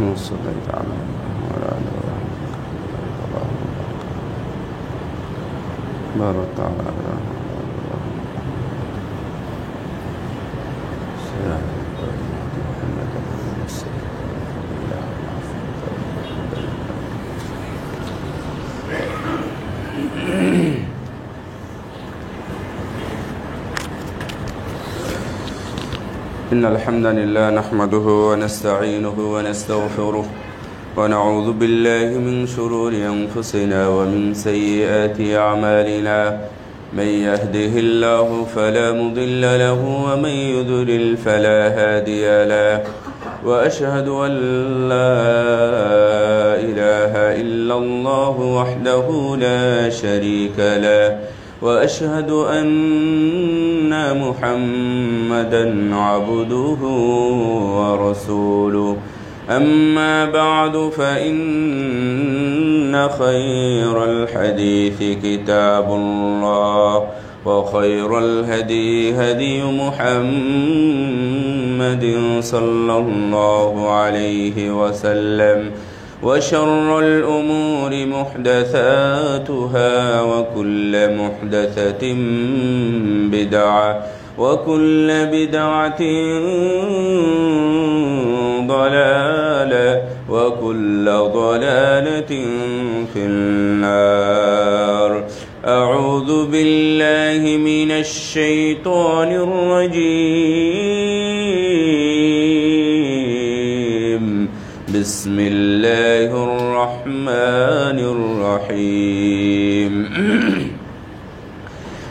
صليت على وعلى آل بارك على إن الحمد لله نحمده ونستعينه ونستغفره ونعوذ بالله من شرور أنفسنا ومن سيئات أعمالنا من يهده الله فلا مضل له ومن يضلل فلا هادي له وأشهد أن لا إله إلا الله وحده لا شريك له وأشهد أن محمدًا عبده ورسوله أما بعد فإن خير الحديث كتاب الله وخير الهدي هدي محمد صلى الله عليه وسلم وشر الأمور محدثاتها وكل محدثة بدعة وكل بدعة ضلالة وكل ضلالة في النار. أعوذ بالله من الشيطان الرجيم. بسم الله الرحمن الرحيم.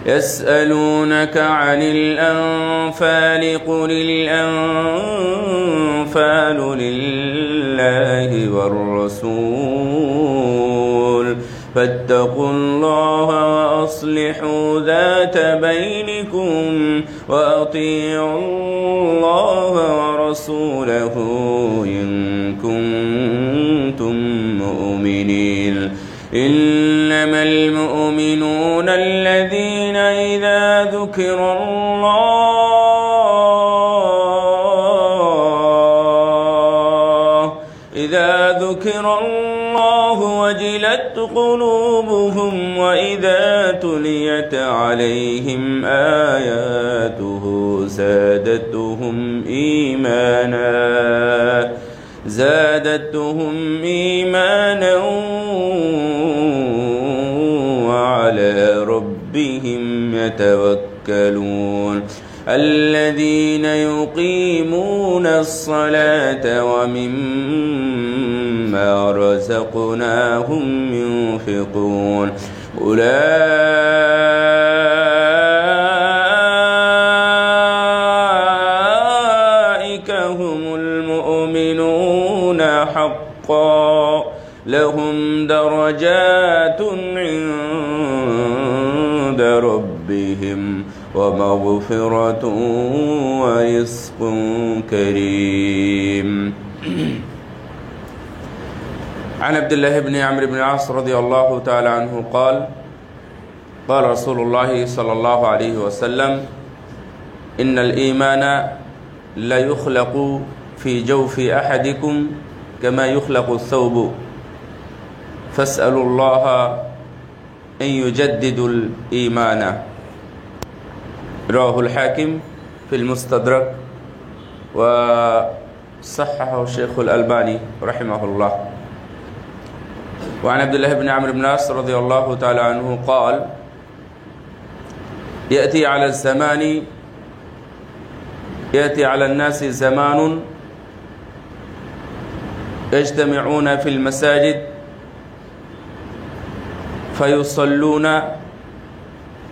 يسألونك عن الأنفال قل الأنفال لله والرسول فاتقوا الله وأصلحوا ذات بينكم وأطيعوا الله ورسوله إن كنتم مؤمنين. إنما المؤمنون الذين إذا ذكر الله وجلت قلوبهم وإذا تليت عليهم آياته زادتهم إيمانا وعلى ربهم يتوكلون. الذين يقيمون الصلاة ومما رزقناهم ينفقون أولئك هم المؤمنون حقا لهم درجات عند ربهم ومغفرة ورزق كريم. عن عبد الله بن عمرو بن العاص رضي الله تعالى عنه قال قال رسول الله صلى الله عليه وسلم إن الإيمان لا يخلق في جوف أحدكم كما يخلق الثوب فاسألوا الله أن يجدد الإيمان. رواه الحاكم في المستدرك وصححه الشيخ الألباني رحمه الله. وعن عبد الله بن عمرو بن العاص رضي الله تعالى عنه قال يأتي على الناس زمان يجتمعون في المساجد فيصلون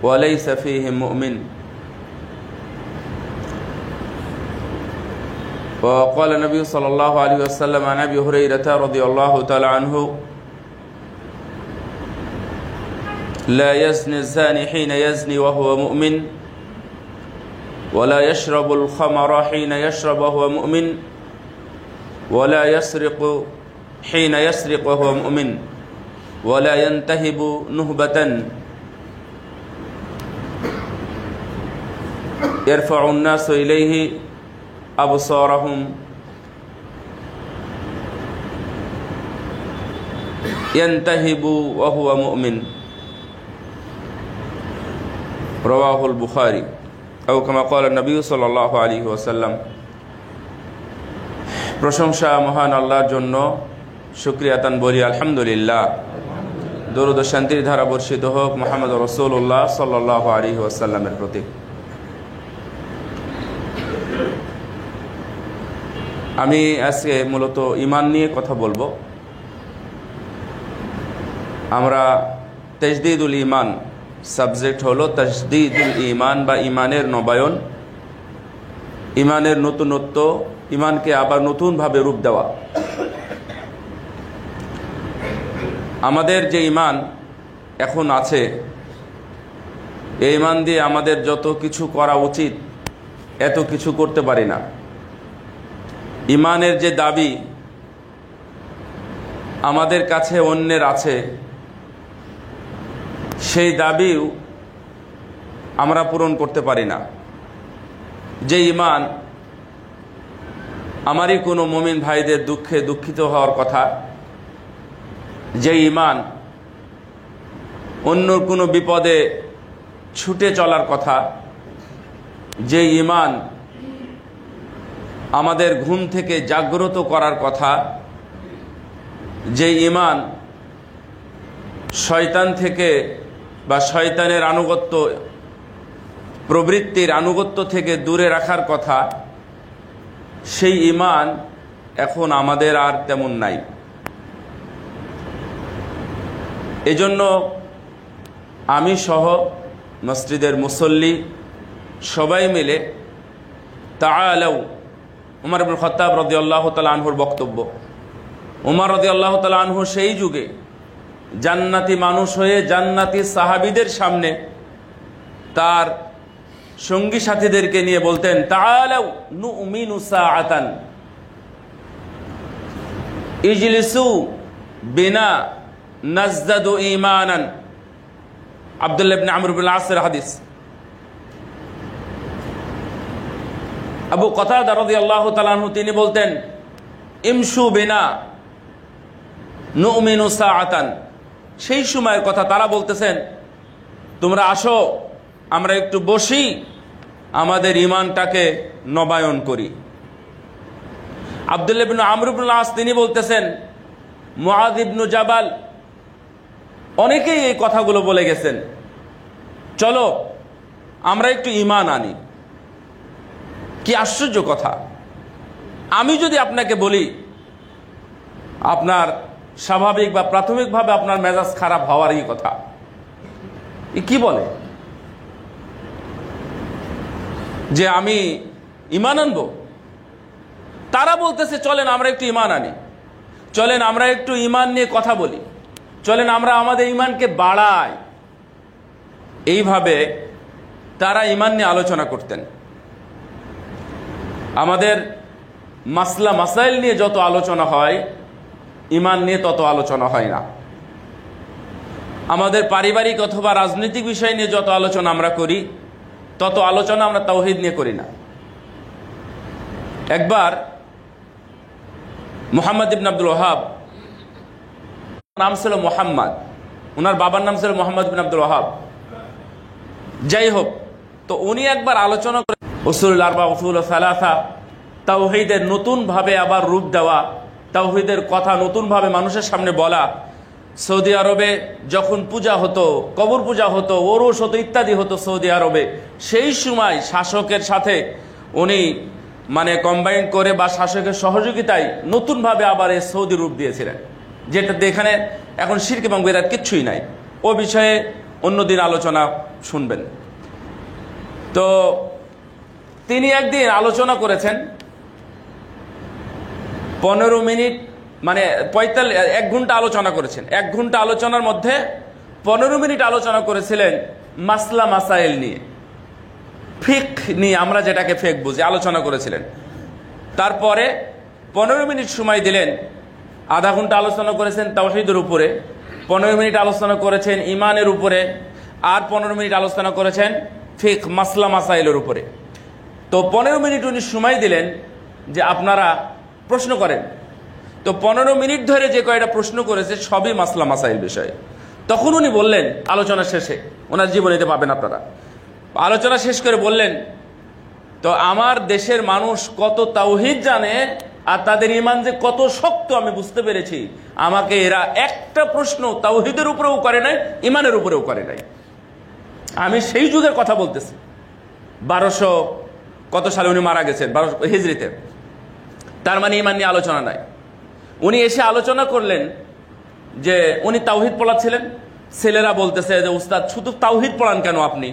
وليس فيهم مؤمن. وقال النبي صلى الله عليه وسلم عن أبي هريرة رضي الله تعالى عنه لا يزني الزاني حين يزني وهو مؤمن ولا يشرب الخمر حين يشرب وهو مؤمن ولا يسرق حين يسرق وهو مؤمن ولا ينتهب نهبة يرفع الناس إليه أبصارهم ইয়ানতাহিবু ওয়া হুয়া মুমিন, রাওয়াহুল বুখারী। আও কামা ক্বালা নবী সাল্লাল্লাহু আলাইহি ওয়াসাল্লাম। প্রশংসা মহান আল্লাহর জন্য, শুকরিয়াতান বলি আলহামদুলিল্লাহ। দরুদ ও শান্তির ধারা বর্ষিত হোক মুহাম্মদ রাসূলুল্লাহ সাল্লাল্লাহু আলাইহি ওয়াসাল্লামের প্রতি। আমি আজকে মূলত ঈমান নিয়ে কথা বলবো। আমরা তাজদীদুল ঈমান, সাবজেক্ট হলো তাজদীদুল ঈমান বা ঈমানের নবায়ন, ঈমানের নতুনত্ব, ঈমানকে আবার নতুনভাবে রূপ দেওয়া। আমাদের যে ঈমান এখন আছে, এই ঈমান দিয়ে আমাদের যত কিছু করা উচিত এত কিছু করতে পারি না। ঈমানের যে দাবি আমাদের কাছে অন্যের আছে, সেই দাবিও আমরা পূরণ করতে পারি না। যে ঈমান আমারই কোনো মুমিন ভাইদের দুঃখে দুঃখিত হওয়ার কথা, যে ঈমান অন্য কোনো বিপদে ছুটে চলার কথা, যে ঈমান আমাদের ঘুম থেকে জাগ্রত করার কথা, যে ঈমান শয়তান থেকে বা শয়তানের আনুগত্য প্রবৃত্তির আনুগত্য থেকে দূরে রাখার কথা, সেই ঈমান এখন আমাদের আর তেমন নাই। এজন্য আমি সহ মসজিদের মুসল্লি সবাই মিলে তাআলাউ, উমর ইবনে খাত্তাব রাদিয়াল্লাহু তাআলা আনহুর বক্তব্য। উমর রাদিয়াল্লাহু তাআলা আনহু সেই যুগে জান্নাতি মানুষ হয়ে জান্নাতি সাহাবীদের সামনে তার সঙ্গী সাথীদেরকে নিয়ে বলতেন, তাআলাউ নুমিনু সাআতান ইজলিসু বিনা নাজদাদু ঈমানান। আব্দুল্লাহ ইবনে আমর ইবনে আস-এর হাদিস। আবু কতাদা রাদিয়াল্লাহু তাআলা আনহু তিনি বলতেন, ইমশু বিনা নুমিনু সাআতান। সেই সময়ের কথা তারা বলতেছেন, তোমরা আসো আমরা একটু বসি, আমাদের ঈমানটাকে নবায়ন করি। আব্দুল্লাহ ইবনে আমর ইবনে আস তিনি বলতেছেন, মুআয ইবনে জাবাল, অনেকেই এই কথাগুলো বলে গেছেন, চলো আমরা একটু ঈমান আনি। কি আশ্চর্য কথা! আমি যদি আপনাকে বলি, আপনার স্বাভাবিক বা প্রাথমিকভাবে আপনার মেজাজ খারাপ হওয়ারই কথা। কি বলে যে আমি ঈমান আনবো? তারা বলতেছে চলেন আমরা একটু ঈমান আনি, চলেন আমরা একটু ঈমান নিয়ে কথা বলি, চলেন আমরা আমাদের ঈমানকে বাড়াই। এইভাবে তারা ঈমান নিয়ে আলোচনা করতেন। আমাদের মাসলা মাসাইল নিয়ে যত আলোচনা হয়, ঈমান নিয়ে তত আলোচনা হয় না। আমাদের পারিবারিক অথবা রাজনৈতিক বিষয় নিয়ে যত আলোচনা আমরা করি, তত আলোচনা আমরা তাওহীদ নিয়ে করি না। একবার মুহাম্মদ ইবনে আব্দুল ওয়াহাব, নাম ছিল মুহাম্মদ, ওনার বাবার নাম ছিল মুহাম্মদ ইবনে আব্দুল ওয়াহাব। যাই হোক, তো উনি একবার আলোচনা করে উসুলুল আরবা, উসুলুল সালাসা, তাওহীদের নতুনভাবে আবার রূপ দেওয়া, তাওহীদের কথা নতুনভাবে মানুষের সামনে বলা। সৌদি আরবে যখন পূজা হতো, কবর পূজা হতো, ওরস হতো, ইত্যাদি হতো সৌদি আরবে, সেই সময় শাসকের সাথে উনি কম্বাইন করে বা শাসকের সহযোগিতায় নতুনভাবে আবার এই সৌদি রূপ দিয়েছিলেন, যেটাতে এখানে এখন শিরক এবং বেদাত কিচ্ছুই নাই। ও বিষয়ে অন্যদিন আলোচনা শুনবেন। তো তিনি একদিন আলোচনা করেছেন 15 মিনিট, 1 ঘন্টা আলোচনা করেছেন। 1 ঘন্টা আলোচনার মধ্যে 15 মিনিট আলোচনা করেছিলেন মাসলা মাসাইল নিয়ে, ফিক নিয়ে, আমরা যেটাকে ফিক বুঝি, আলোচনা করেছিলেন। তারপরে 15 মিনিট সময় দিলেন, আধা ঘন্টা আলোচনা করেছেন তাওহীদের উপরে, 15 মিনিট আলোচনা করেছেন ঈমানের উপরে, আর 15 মিনিট আলোচনা করেছেন ফিক মাসলা মাসাইলের উপরে। তো 15 মিনিট উনি সময় দিলেন যে আপনারা প্রশ্ন করেন। তো তো 15 মিনিট ধরে যে কয়টা প্রশ্ন করেছে সবই মাসলা মাসাইল বিষয়ে। তখন উনি বললেন আলোচনা শেষে, ওনার জীবনীতে পাবেন আপনারা, আলোচনা শেষ করে বললেন, তো আমার দেশের মানুষ কত তাওহীদ জানে আর তাদের ঈমান যে কত শক্ত আমি বুঝতে পেরেছি। আমাকে এরা একটা প্রশ্ন তাওহীদের উপরেও করে নাই, ঈমানের উপরেও করে নাই। আমি সেই যুগের কথা বলতেছি, 1200 কত সালে উনি মারা গেছেন, 1200 হিজরিতে। তার মানে ঈমান নিয়ে আলোচনা নাই। উনি এসে আলোচনা করলেন যে উনি তাওহীদ পড়াচ্ছিলেন, ছেলেরা বলতেছে যে উস্তাদ শুধু তাওহীদ পড়ান কেন আপনি,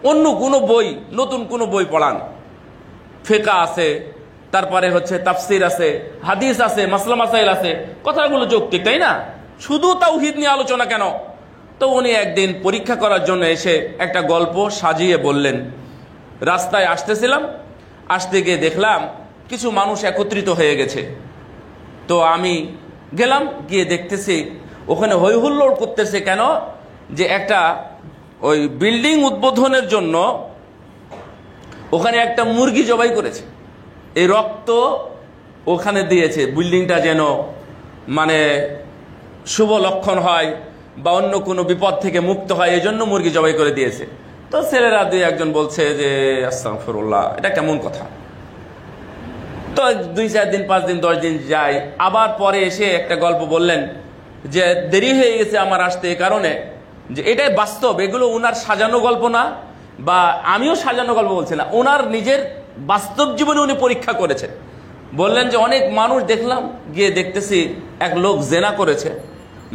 অন্য কোনো বই, নতুন কোনো বই পড়ান, ফিকহ আছে, তারপরে হচ্ছে তাফসির আছে, হাদিস আছে, মাসলা মাসাইল আছে, কথাগুলো যৌক্তিক তাই না, শুধু তাওহীদ নিয়ে আলোচনা কেন? তো উনি একদিন পরীক্ষা করার জন্য এসে একটা গল্প সাজিয়ে বললেন, রাস্তায় আসতেছিলাম, আসতে গিয়ে দেখলাম কিছু মানুষ একত্রিত হয়ে গেছে। তো আমি গেলাম, গিয়ে দেখতেছি ওখানে হই হুল্লোড় করতেছে কেন, যে একটা ওই বিল্ডিং উদ্বোধনের জন্য ওখানে একটা মুরগি জবাই করেছে, এই রক্ত ওখানে দিয়েছে, বিল্ডিংটা যেন মানে শুভ লক্ষণ হয় বা অন্য কোনো বিপদ থেকে মুক্ত হয়, এই জন্য মুরগি জবাই করে দিয়েছে। তো ছেলেরা দুই একজন বলছে যে আস্তাগফিরুল্লাহ, এটা কেমন কথা। তো 2-4 দিন 5 দিন 10 দিন যায়, আবার পরে এসে একটা গল্প বললেন যে দেরি হয়ে গেছে আমার আসতে, এই কারণে যে এটাই বাস্তব, এগুলো ওনার সাজানো গল্প না, বা আমিও সাজানো গল্প বলছি না, ওনার নিজের বাস্তব জীবনে উনি পরীক্ষা করেছেন। বললেন যে অনেক মানুষ দেখলাম, গিয়ে দেখতেছি এক লোক জেনা করেছে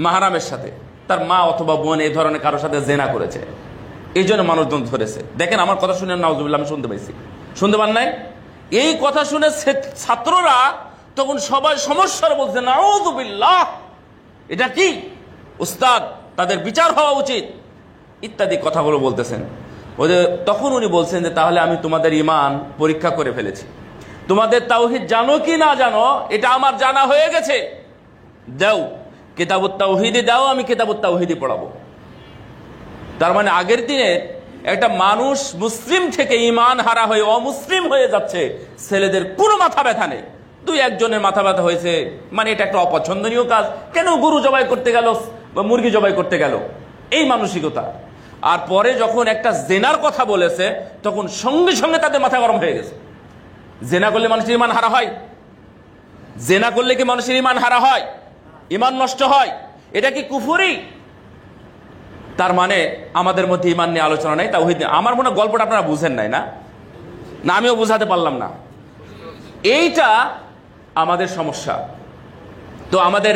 মাহরামের সাথে, তার মা অথবা বোন এই ধরনের কারোর সাথে জেনা করেছে, এই জন্য মানুষজন ধরেছে। দেখেন আমার কথা শুনে নাউজুবিল্লাহ, আমি শুনতে পাইছি, শুনতে পান নাই? এই কথা শুনে ছাত্ররা তখন সবাই সমস্যার বলছে নাউজুবিল্লাহ, এটা কি উস্তাদ, তাদের বিচার হওয়া উচিত ইত্যাদি কথাগুলো বলতেছেন। তখন উনি বলছেন যে তাহলে আমি তোমাদের ঈমান পরীক্ষা করে ফেলেছি, তোমাদের তাওহীদ জানো কি না জানো এটা আমার জানা হয়ে গেছে, দাও কিতাবুত তাওহীদ দাও, আমি কিতাবুত তাওহীদ পড়াবো। তার মানে আগের দিনে একটা মানুষ মুসলিম থেকে ঈমান হারা হয়ে অমুসলিম হয়ে যাচ্ছে, ছেলেদের কোনো মাথা ব্যথা নেই, 2-1 জনের মাথা ব্যথা হয়েছে, মানে এটা একটা অপছন্দনীয় কাজ, কেন গরু জবাই করতে গেল বা মুরগি জবাই করতে গেল, এই মানসিকতা। আর পরে যখন একটা জেনার কথা বলেছে তখন সঙ্গে সঙ্গে তাদের মাথা গরম হয়ে গেছে। জেনা করলে মানুষের ঈমান হারা হয়? জেনা করলে কি মানুষের ঈমান হারা হয়, ঈমান নষ্ট হয়? এটা কি কুফরি? তার মানে আমাদের মধ্যে ঈমান নিয়ে আলোচনা নাই, তাওহীদ নিয়ে। আমার মনে হয় গল্পটা আপনারা বুঝেন নাই, না না আমিও বোঝাতে পারলাম না, এইটা আমাদের সমস্যা। তো আমাদের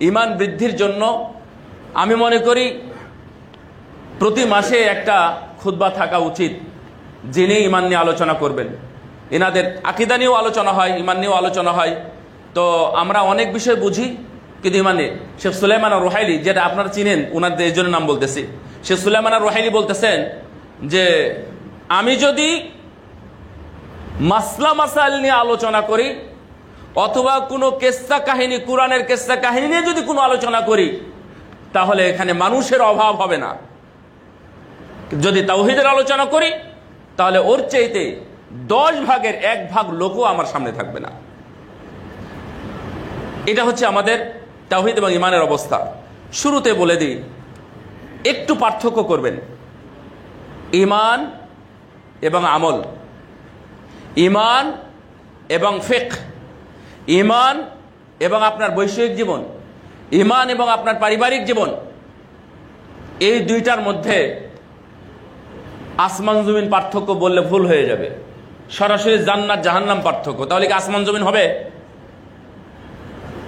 ঈমান বৃদ্ধির জন্য আমি মনে করি প্রতি মাসে একটা খুতবা থাকা উচিত, যিনি ঈমান নিয়ে আলোচনা করবেন। এনাদের আকীদা নিয়েও আলোচনা হয়, ঈমান নিয়েও আলোচনা হয়। তো আমরা অনেক বিষয় বুঝি, কিন্তু ঈমানে শেখ সুলাইমান আর-রুহাইলি, যেটা আপনারা চিনেন, ওনাদের এই জন্য নাম বলতেছি, শেখ সুলাইমান আর-রুহাইলি বলতেছেন যে আমি যদি মাসলা মাসাইল নিয়ে আলোচনা করি অথবা কোনো কেসা কাহিনী, কোরআনের কেসা কাহিনী নিয়ে যদি কোনো আলোচনা করি, তাহলে এখানে মানুষের অভাব হবে না। যদি তাওহীদের আলোচনা করি তাহলে ওর চাইতে 10 ভাগের 1 ভাগ লোকও আমার সামনে থাকবে না। এটা হচ্ছে আমাদের তাওহীদ এবং ঈমানের অবস্থা। শুরুতে বলে দিই, একটু পার্থক্য করবেন ঈমান এবং আমল, ঈমান এবং ফিকহ, ঈমান এবং আপনার বৈষয়িক জীবন, ঈমান এবং আপনার পারিবারিক জীবন, এই দুইটার মধ্যে আসমান জমিন পার্থক্য বললে ভুল হয়ে যাবে। সরাসরি জান্নাত জাহান্নাম পার্থক্য, তাহলে কি আসমান জমিন হবে?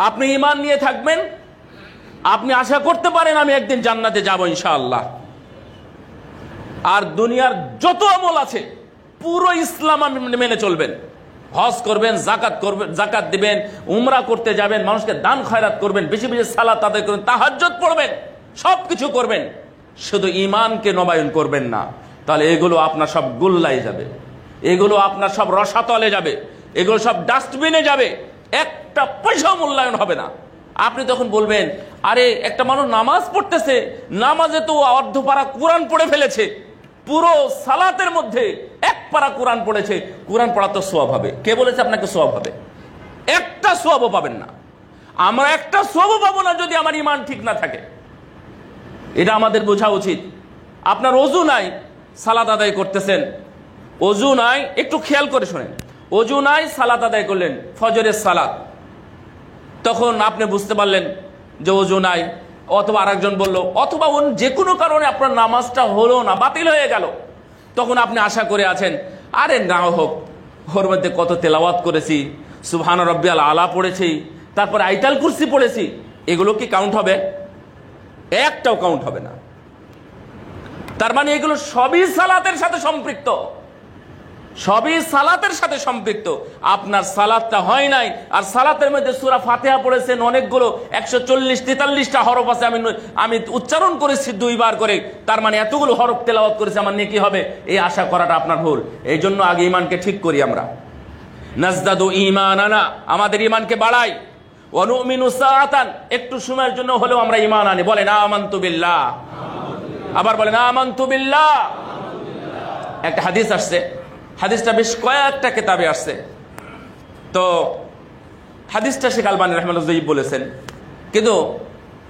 আপনি ঈমান নিয়ে থাকবেন, আপনি আশা করতে পারেন আমি একদিন জান্নাতে যাব ইনশাআল্লাহ, আর দুনিয়ার যত আমল আছে পুরো ইসলাম আপনি মেনে চলবেন, হজ করবেন, জাকাত দিবেন, উমরা করতে যাবেন, মানুষকে দান খয়রাত করবেন, বেশি বেশি সালাত আদায় করবেন, তাহাজ্জুদ পড়বেন, সবকিছু করবেন, শুধু ঈমানকে নবায়ন করবেন না, তাহলে এগুলো আপনার সব গুল্লাই যাবে, এগুলো আপনার সব রসাতলে যাবে, এগুলো সব ডাস্টবিনে যাবে, একটা পয়সা মূল্যায়ন হবে না। আপনি তখন বলবেন, আরে একটা মানুষ নামাজ পড়তেছে, নামাজে তো অর্ধ পারা কোরআন পড়ে ফেলেছে, পুরো সালাতের মধ্যে 1 পারা কোরআন পড়েছে, কোরআন পড়া তো সওয়াব হবে। কে বলেছে আপনাকে সওয়াব হবে? একটা সওয়াবও পাবেন না। আমরা একটা সওয়াব পাবো না যদি আমার ঈমান ঠিক না থাকে। এটা আমাদের বোঝা উচিত। আপনার ওযু নাই, সালাত আদায় করতেছেন, ওযু নাই, একটু খেয়াল করে শুনেন, ওযু নাই, সালাত আদায় করলেন, ফজরের সালাত, তখন আপনি বুঝতে পারলেন যে ওযু নাই, অথবা আরেকজন বলল, অথবা যে কোনো কারণে আপনার নামাজটা হলো না, বাতিল হয়ে গেল, তখন আপনি আশা করে আছেন আরে না হোক, ওর মধ্যে কত তেলাওয়াত করেছি, সুবহান রাব্বিয়াল আলা পড়েছি, তারপরে আয়াতুল কুরসি পড়েছি, এগুলো কি কাউন্ট হবে? একটাও কাউন্ট হবে না। তার মানে এগুলো সবই সালাতের সাথে সম্পৃক্ত, সবই সালাতের সাথে সম্পৃক্ত। আপনার সালাতটা হয় নাই, আর সালাতের মধ্যে সূরা ফাতিহা পড়েছেন অনেকগুলো, 140-43টা হরফ আছে, আমি উচ্চারণ করেছি 2 বার করে, তার মানে এতগুলো হরফ তেলাওয়াত করেছি, আমার নেকি হবে, এই আশা করাটা আপনার ভুল। এই জন্য আগে ঈমানকে ঠিক করি আমরা। নাজদাদু ঈমানানা, আমাদের ঈমানকে বাড়াই। ওয়া নুমিনু সাআতান, একটু সময়ের জন্য হলেও আমরা ঈমান আনি। বলেন আমানতু বিল্লাহ, আবার বলেন আমানতু বিল্লাহ। একটা হাদিস আসছে, হাদিসটা বেশ কয়েকটা কিতাবে আসছে, তো হাদিসটা শেখ আলবানী রাহিমাহুল্লাহ যঈফ বলেছেন, কিন্তু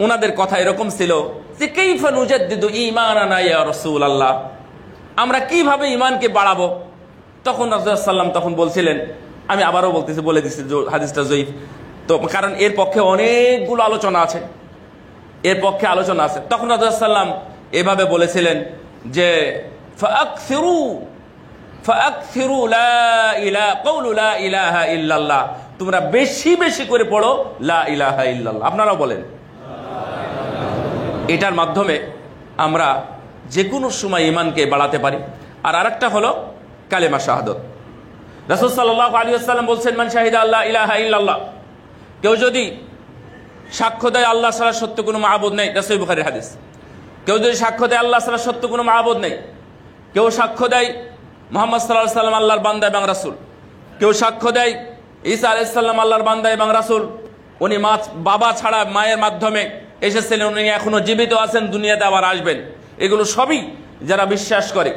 ওনাদের কথা এরকম ছিল যে কাইফা নুজাদ্দিদু ঈমানানা ইয়া রাসূলুল্লাহ, আমরা কিভাবে ঈমানকে বাড়াবো? তখন রাসূলুল্লাহ সাল্লাল্লাহু আলাইহি ওয়াসাল্লাম তখন বলছিলেন, আমি আবারও বলে দিচ্ছি হাদিসটা যঈফ, তো কারণ এর পক্ষে অনেকগুলো আলোচনা আছে, এর পক্ষে আলোচনা আছে। তখন রাসূলুল্লাহ সাল্লাল্লাহু আলাইহি ওয়াসাল্লাম এভাবে বলেছিলেন যে ফাআকসিরু লা ইলাহা কাউলু লা ইলাহা ইল্লাল্লাহ, তোমরা বেশি বেশি করে পড়ো লা ইলাহা ইল্লাল্লাহ। আপনারাও বলেন। এটার মাধ্যমে আমরা যে কোনো সময় ঈমানকে বাড়াতে পারি। আর আরেকটা হলো কালেমা শাহাদাত। রাসূল সাল্লাল্লাহু আলাইহি ওয়াসাল্লাম বলছেন, মান শাহিদা আল্লা ইলাহা ইল্লাল্লাহ, কেউ যদি সাক্ষ্য দেয় আল্লাহ ছাড়া সত্য কোনো মাবুদ নেই, এটা সহিহ বুখারীর হাদিস, কেউ যদি সাক্ষ্য দেয় আল্লাহ ছাড়া সত্য কোনো মাবুদ নেই, কেউ সাক্ষ্য দেয় মুহাম্মদ সাল্লাল্লাহু আলাইহি ওয়াসাল্লাম আল্লাহর বান্দা এবং রাসূল, কেউ সাক্ষ্য দেয় ঈসা আলাইহিস সালাম আল্লাহর বান্দা এবং রাসূল, উনি বাবা ছাড়া মায়ের মাধ্যমে এসেছিলেন, উনি এখনো জীবিত আছেন, দুনিয়াতে আবার আসবেন, এগুলো সবই যারা বিশ্বাস করে,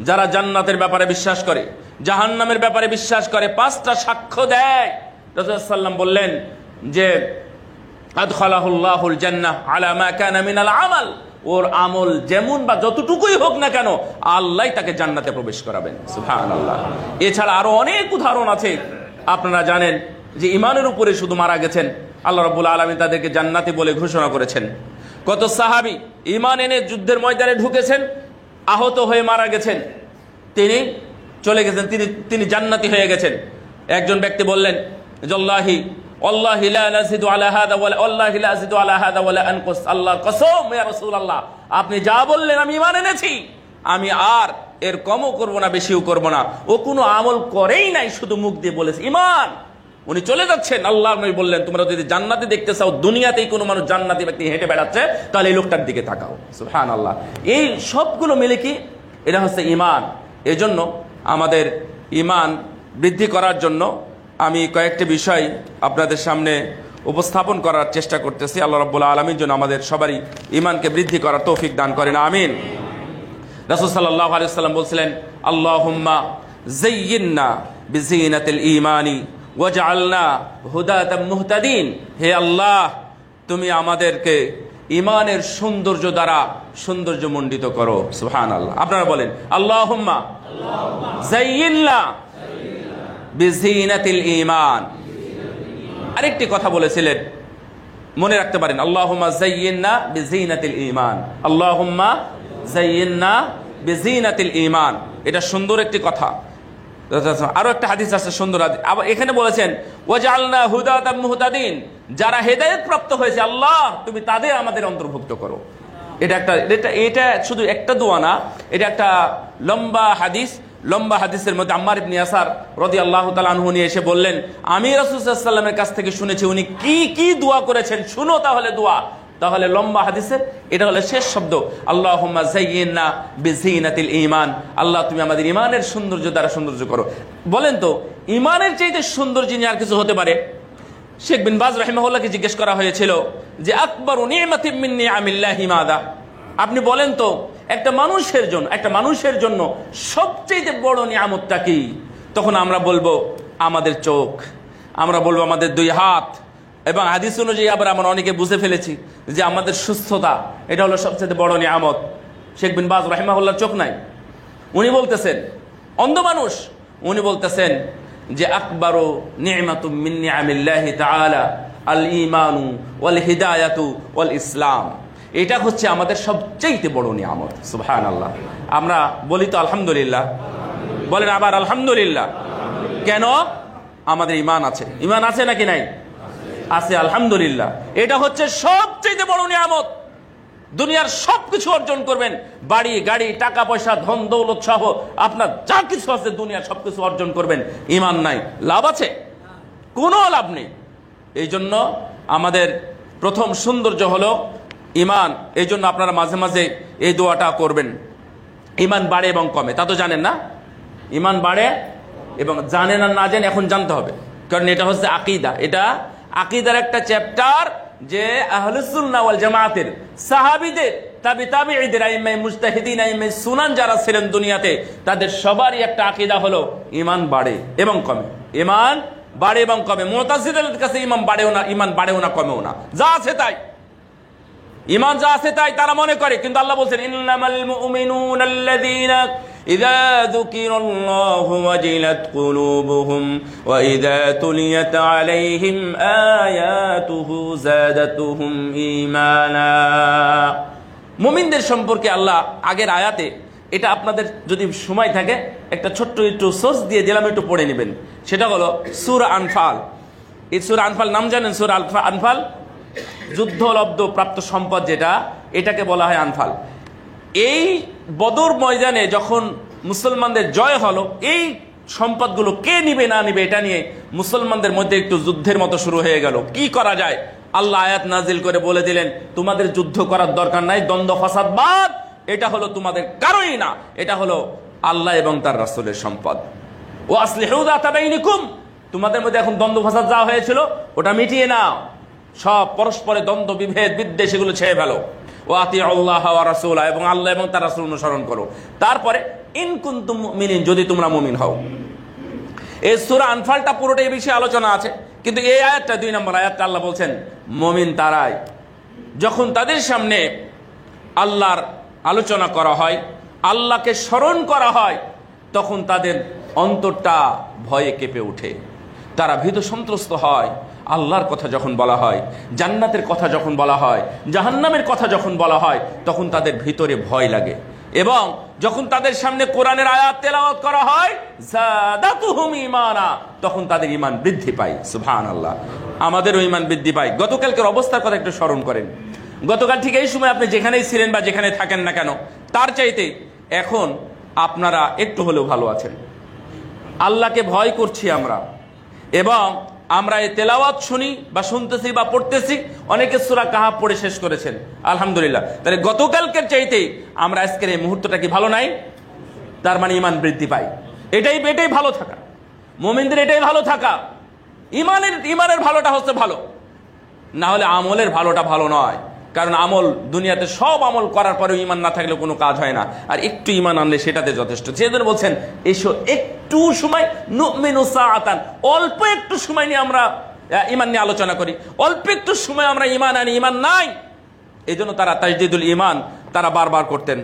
যারা জান্নাতের ব্যাপারে বিশ্বাস করে, জাহান্নামের ব্যাপারে বিশ্বাস করে, 5টা সাক্ষ্য দেয়। রাসূল সাল্লাম বললেন যে আদখালাহুল্লাহুল জান্নাহ আলা মা কানা মিনাল আমাল, ওর আমল যেমন বা যতটুকুই হোক না কেন আল্লাহ তাকে জান্নাতে প্রবেশ করাবেন। সুবহানাল্লাহ। এছাড়া আরো অনেক উদাহরণ আছে। আপনারা জানেন যে ঈমানের উপরে শুধু মারা গেছেন, আল্লাহ রাব্বুল আলামিন তাদেরকে জান্নাতি বলে ঘোষণা করেছেন। কত সাহাবী ঈমান এনে যুদ্ধের ময়দানে ঢুকেছেন, আহত হয়ে মারা গেছেন, তিনি চলে গেছেন, তিনি জান্নাতি হয়ে গেছেন। একজন ব্যক্তি বললেন, আল্লাহি লা নাজিদু আলা হাদা ওয়া আল্লাহি লা আযিদু আলা হাদা ওয়া লা আনকুস, আল্লাহর কসম ইয়া রাসূলুল্লাহ, আপনি যা বললেন আমি ঈমান এনেছি, আমি আর এর কমও করব না বেশিও করব না। ও কোনো আমল করেই নাই, শুধু মুখ দিয়ে বলেছে ঈমান। উনি চলে যাচ্ছেন, আল্লাহর নবী বললেন, তোমরা যদি জান্নাতে দেখতে চাও, দুনিয়াতেই কোনো মানুষ জান্নাতি ব্যক্তি হেঁটে বেড়াচ্ছে, তাহলে এই লোকটার দিকে তাকাও। সুবহানাল্লাহ। এই সবগুলো মিলে কি এটা হচ্ছে ঈমান। এজন্য আমাদের ঈমান বৃদ্ধি করার জন্য আমি কয়েকটি বিষয় আপনাদের সামনে উপস্থাপন করার চেষ্টা করতেছি। আল্লাহ রাব্বুল আলামিন যেন আমাদের সবারই ঈমানকে বৃদ্ধি করার তৌফিক দান করেন, আমিন। রাসূল সাল্লাল্লাহু আলাইহি ওয়াসাল্লাম বলছিলেন, আল্লাহুম্মা যায়্যিননা বিজিনাতিল ঈমানি ওয়াজআলনা হুদাতাম মুহতাদিন, হে আল্লাহ তুমি আমাদেরকে ঈমানের সৌন্দর্য দ্বারা সৌন্দর্যমণ্ডিত করো। সুবহানাল্লাহ। আপনারা বলেন আল্লাহুম্মা যায়্যিননা বিজিনাতিল ঈমান। আরেকটি কথা বলেছিলেন, মনে রাখতে পারেন, আল্লাহুম্মা যায়্যিননা বিজিনাতিল ঈমান, আল্লাহুম্মা যায়্যিননা বিজিনাতিল ঈমান। এটা সুন্দর একটি কথা। আরো একটা হাদিস আছে সুন্দর হাদিস, আবার এখানে বলেছেন ওয়াজআলনা হুদাতাম মুহতাদিন, যারা হেদায়েত প্রাপ্ত হয়েছে আল্লাহ তুমি তাদের আমাদের অন্তর্ভুক্ত করো। এটা শুধু একটা দোয়া না, এটা একটা লম্বা হাদিস। লম্বা হাদিসের মধ্যে আম্মার ইবনে ইয়াসার রাদিয়াল্লাহু তাআলা আনহু নিয়ে এসে বললেন, আমি রাসূল সাল্লাল্লাহু আলাইহি ওয়াসাল্লামের কাছ থেকে শুনেছি উনি কি কি দোয়া করেছেন, শুনো তাহলে দোয়া। তাহলে লম্বা হাদিসের এটা হলো শেষ শব্দ, আল্লাহুম্মা যায়্যিননা বিজিনাতিল ঈমান, আল্লাহ তুমি আমাদের ঈমানের সৌন্দর্য দ্বারা সৌন্দর্য করো। বলেন তো ঈমানের চাইতে সুন্দর জিনিস আর কিছু হতে পারে? শেখ বিন বাজ রাহিমাহুল্লাহকে জিজ্ঞেস করা হয়েছিল যে আকবারু নি'মাতিন মিন নি'ামিল্লাহি মাদা, আপনি বলেন তো একটা মানুষের জন্য সবচেয়ে বড় নিয়ামতটা কি? তখন আমরা বলবো আমাদের চোখ, আমরা বলবো আমাদের 2 হাত এবং হাদিস অনুযায়ী আবার আমরা অনেকে বুঝে ফেলেছি যে আমাদের সুস্থতা এটা হলো সবচেয়ে বড় নিয়ামত। শেখ বিন বাজ রাহিমাহুল্লাহর চোখ নাই, উনি বলতেছেন, অন্ধ মানুষ, উনি বলতেছেন যে আকবারু নি'মাতুম মিন নি'ামিল্লাহি তাআলা আল ঈমানু ওয়াল হিদায়াতু ওয়াল ইসলাম। এটা হচ্ছে আমাদের সবচেয়ে বড় নিয়ামত। সুবহানাল্লাহ। আমরা বলি তো আলহামদুলিল্লাহ, বলেন আবার আলহামদুলিল্লাহ। কেন? আমাদের ঈমান আছে। ঈমান আছে নাকি নাই? আছে, আলহামদুলিল্লাহ। এটা হচ্ছে সবচেয়ে বড় নিয়ামত। দুনিয়ার সবকিছু অর্জন করবেন, বাড়ি গাড়ি টাকা পয়সা ধন দৌলত সহ আপনার যা কিছু আছে দুনিয়ার সবকিছু অর্জন করবেন, ঈমান নাই, লাভ আছে? কোনো লাভ নেই। এই জন্য আমাদের প্রথম সৌন্দর্য হলো ঈমান। এই জন্য আপনারা মাঝে মাঝে এই দোয়াটা করবেন, ঈমান বাড়ে এবং কমে। তা তো জানেন না? ঈমান বাড়ে এবং জানেন আর না জানেন, এখন জানতে হবে, কারণ এটা হচ্ছে আকীদা। এটা আকীদার একটা চ্যাপ্টার যে আহলুস সুন্নাহ ওয়াল জামাতের সাহাবীদের, তাবিঈদের, আইম্মায়ে মুজতাহিদিন, আইম্মায়ে সুনান যারা ছিলেন দুনিয়াতে, তাদের সবারই একটা আকীদা হলো ঈমান বাড়ে এবং কমে। ঈমান বাড়ে এবং কমে। মুতাজিলাদের কাছে ঈমান বাড়েও না কমেও না, যা আছে তাই। ঈমান যা আছে তাই তারা মনে করে, কিন্তু আল্লাহ বলেন ইন্নামাল মুমিনুনা আল্লাযীনা ইযা যুকিরাল্লাহু ওয়াজিলাত কুলুবুহুম ওয়া ইযা তুলিয়াত আলাইহিম আয়াতুহু যাদাতুহুম ঈমানা। মুমিনদের সম্পর্কে আল্লাহ আগের আয়াতে, এটা আপনাদের যদি সময় থাকে একটা ছোট্ট একটু সোর্স দিয়ে দিলাম, একটু পড়ে নেবেন। সেটা হলো সূরা আনফাল। এই সূরা আনফাল নাম জানেন? সূরা আনফাল যুদ্ধলব্ধ প্রাপ্ত সম্পদ যেটা, এটাকে বলা হয় আনফাল। এই বদর ময়দানে যখন মুসলমানদের জয় হলো, এই সম্পদগুলো কে নিবে না নিবে এটা নিয়ে মুসলমানদের মধ্যে একটু যুদ্ধের মতো শুরু হয়ে গেল। কি করা যায়? আল্লাহ আয়াত নাজিল করে বলে দিলেন, তোমাদের যুদ্ধ করার দরকার নাই, দ্বন্দ্ব ফাসাদ বাদ, এটা হলো তোমাদের কারোই না, এটা হলো আল্লাহ এবং তার রাসূলের সম্পদ। ও আসলিহু যাতা বাইনিকুম, তোমাদের মধ্যে এখন দ্বন্দ্ব ফাসাদ যা হয়েছিল ওটা মিটিয়ে নাও, সব পরস্পরে দ্বন্দ্ব বিভেদ বিদ্বেষ এগুলো ছেড়ে ফেলো। ও আতিউল্লাহ ওয়া রাসূলা, এবং আল্লাহ এবং তার রাসূল অনুসরণ করো। তারপরে ইন কুনতুম মুমিনিন, যদি তোমরা মুমিন হও। এই সূরা আনফালটা পুরোটা এই বিষয়ে আলোচনা আছে, কিন্তু এই আয়াতটা 2 নম্বর আয়াতটা আল্লাহ বলছেন মুমিন তারাই যখন তাদের সামনে আল্লাহর আলোচনা করা হয়, আল্লাহকে স্মরণ করা হয়, তখন তাদের অন্তরটা ভয়ে কেঁপে ওঠে, তারা ভীত সন্ত্রস্ত হয়। আল্লাহর কথা যখন বলা হয়, জান্নাতের কথা যখন বলা হয়, জাহান্নামের কথা যখন বলা হয়, তখন তাদের ভিতরে ভয় লাগে। এবং যখন তাদের সামনে কোরআনের আয়াত তেলাওয়াত করা হয়, যাদাতুহুম ঈমানা, তখন তাদের ঈমান বৃদ্ধি পায়। সুবহানাল্লাহ। আমাদেরও ঈমান বৃদ্ধি পায়। গতকালকের অবস্থার কথা একটু স্মরণ করেন। গতকাল ঠিক এই সময় আপনি যেখানেই ছিলেন বা যেখানে থাকেন না কেন, তার চাইতে এখন আপনারা একটু হলেও ভালো আছেন। আল্লাহকে ভয় করছি আমরা, এবং আমরা এই তেলাওয়াত শুনি বা শুনতেছি বা পড়তেছি। অনেকে সূরা কাহাফ পড়ে শেষ করেছেন, আলহামদুলিল্লাহ। তাহলে গতকালকের চাইতে আমরা আজকের এই মুহূর্তটা কি ভালো নাই? তার মানে ঈমান বৃদ্ধি পায়। এটাই ভালো থাকা, মুমিনদের এটাই ভালো থাকা। ঈমানের ভালোটা হচ্ছে ভালো, না হলে আমলের ভালোটা ভালো নয়। কারণ আমল, দুনিয়াতে সব আমল করার পরেও ঈমান না থাকলে কোনো কাজ হয় না, আর একটু ঈমান আনলে সেটাতে যথেষ্ট। সেজন্য বলছেন এসো একটু সময়, নুমিনু সাআতান, অল্প একটু সময় নিয়ে আমরা ঈমান নিয়ে আলোচনা করি, অল্প একটু সময় আমরা ঈমান আনি, ঈমান নাই। এই জন্য তারা তাজদীদুল ঈমান তারা বারবার করতেন।